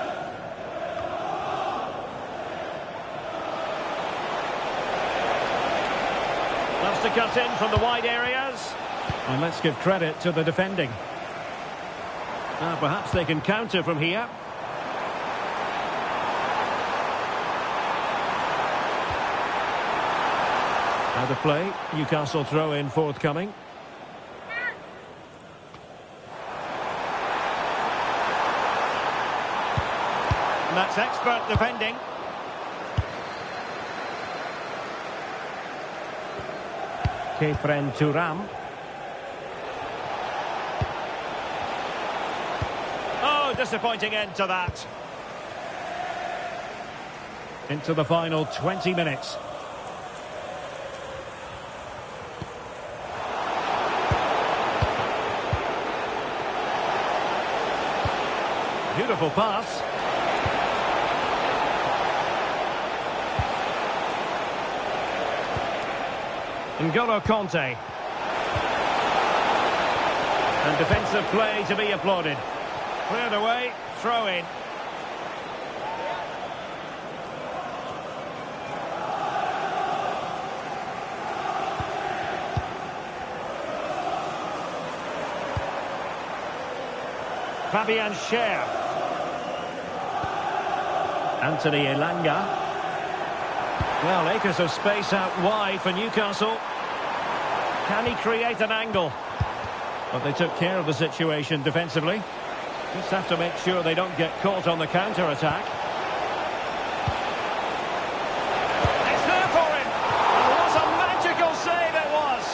Loves to cut in from the wide areas. And let's give credit to the defending. Now perhaps they can counter from here. Out of play, Newcastle throw in forthcoming. And that's expert defending. Khéphren Thuram. Oh, disappointing end to that. Into the final 20 minutes. Beautiful pass. N'Golo Kanté. And defensive play to be applauded. Cleared away, throw in. Fabian Schär. Anthony Elanga. Well, acres of space out wide for Newcastle. Can he create an angle? But they took care of the situation defensively. Just have to make sure they don't get caught on the counter-attack. It's there for him! And what a magical save it was!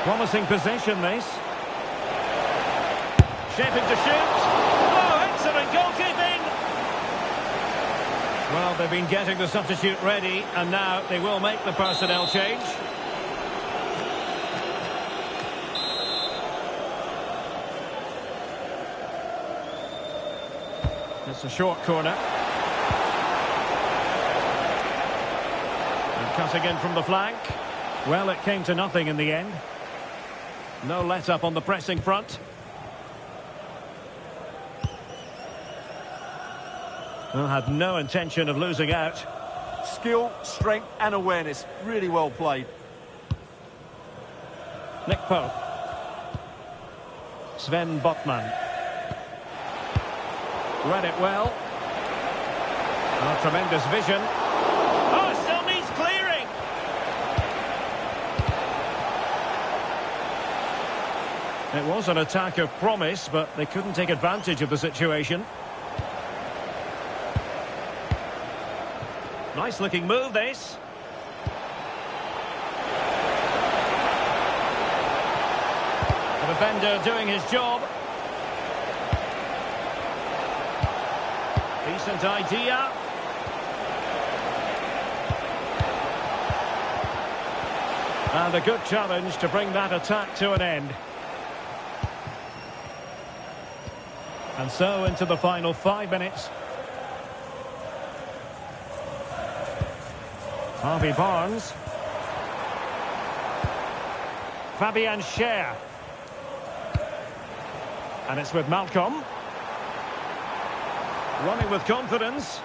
Promising possession, this. Shaping to shoot. Oh, excellent goalkeeping! Well, they've been getting the substitute ready, and now they will make the personnel change. It's a short corner. And cutting in from the flank. Well, it came to nothing in the end. No let-up on the pressing front. Well, had no intention of losing out. Skill, strength and awareness. Really well played. Nick Pope. Sven Botman. Read it well. Oh, tremendous vision. Oh, it still needs clearing. It was an attack of promise, but they couldn't take advantage of the situation. Nice looking move, this. The defender doing his job. Decent idea. And a good challenge to bring that attack to an end. And so into the final 5 minutes. Harvey Barnes. Fabian Schär. And it's with Malcolm. Running with confidence.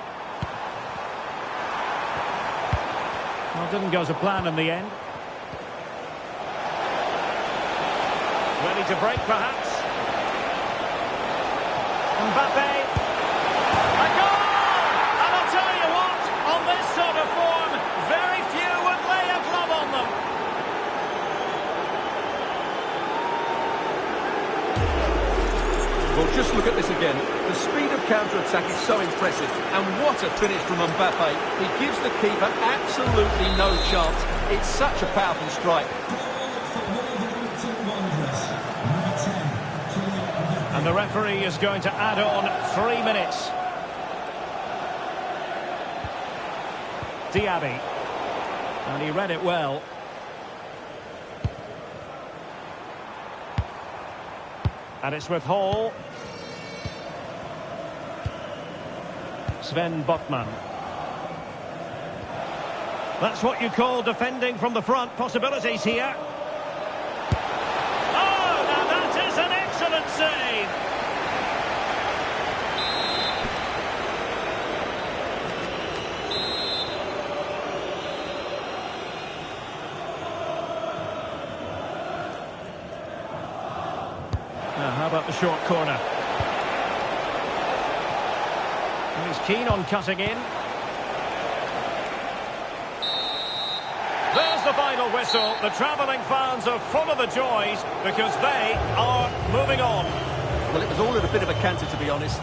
Well, didn't go to plan in the end. Ready to break, perhaps. Mbappe. A goal! And I'll tell you what, on this sort of form, very few would lay a glove on them. Well, just look at this again. The speed of counter-attack is so impressive. And what a finish from Mbappe. He gives the keeper absolutely no chance. It's such a powerful strike. And the referee is going to add on 3 minutes. Diaby. And he read it well. And it's with Hall. Sven Botman. That's what you call defending from the front. Possibilities here. Oh, now that is an excellent save. Now, how about the short corner? He's keen on cutting in. There's the final whistle. The travelling fans are full of the joys because they are moving on. Well, it was all in a bit of a canter, to be honest.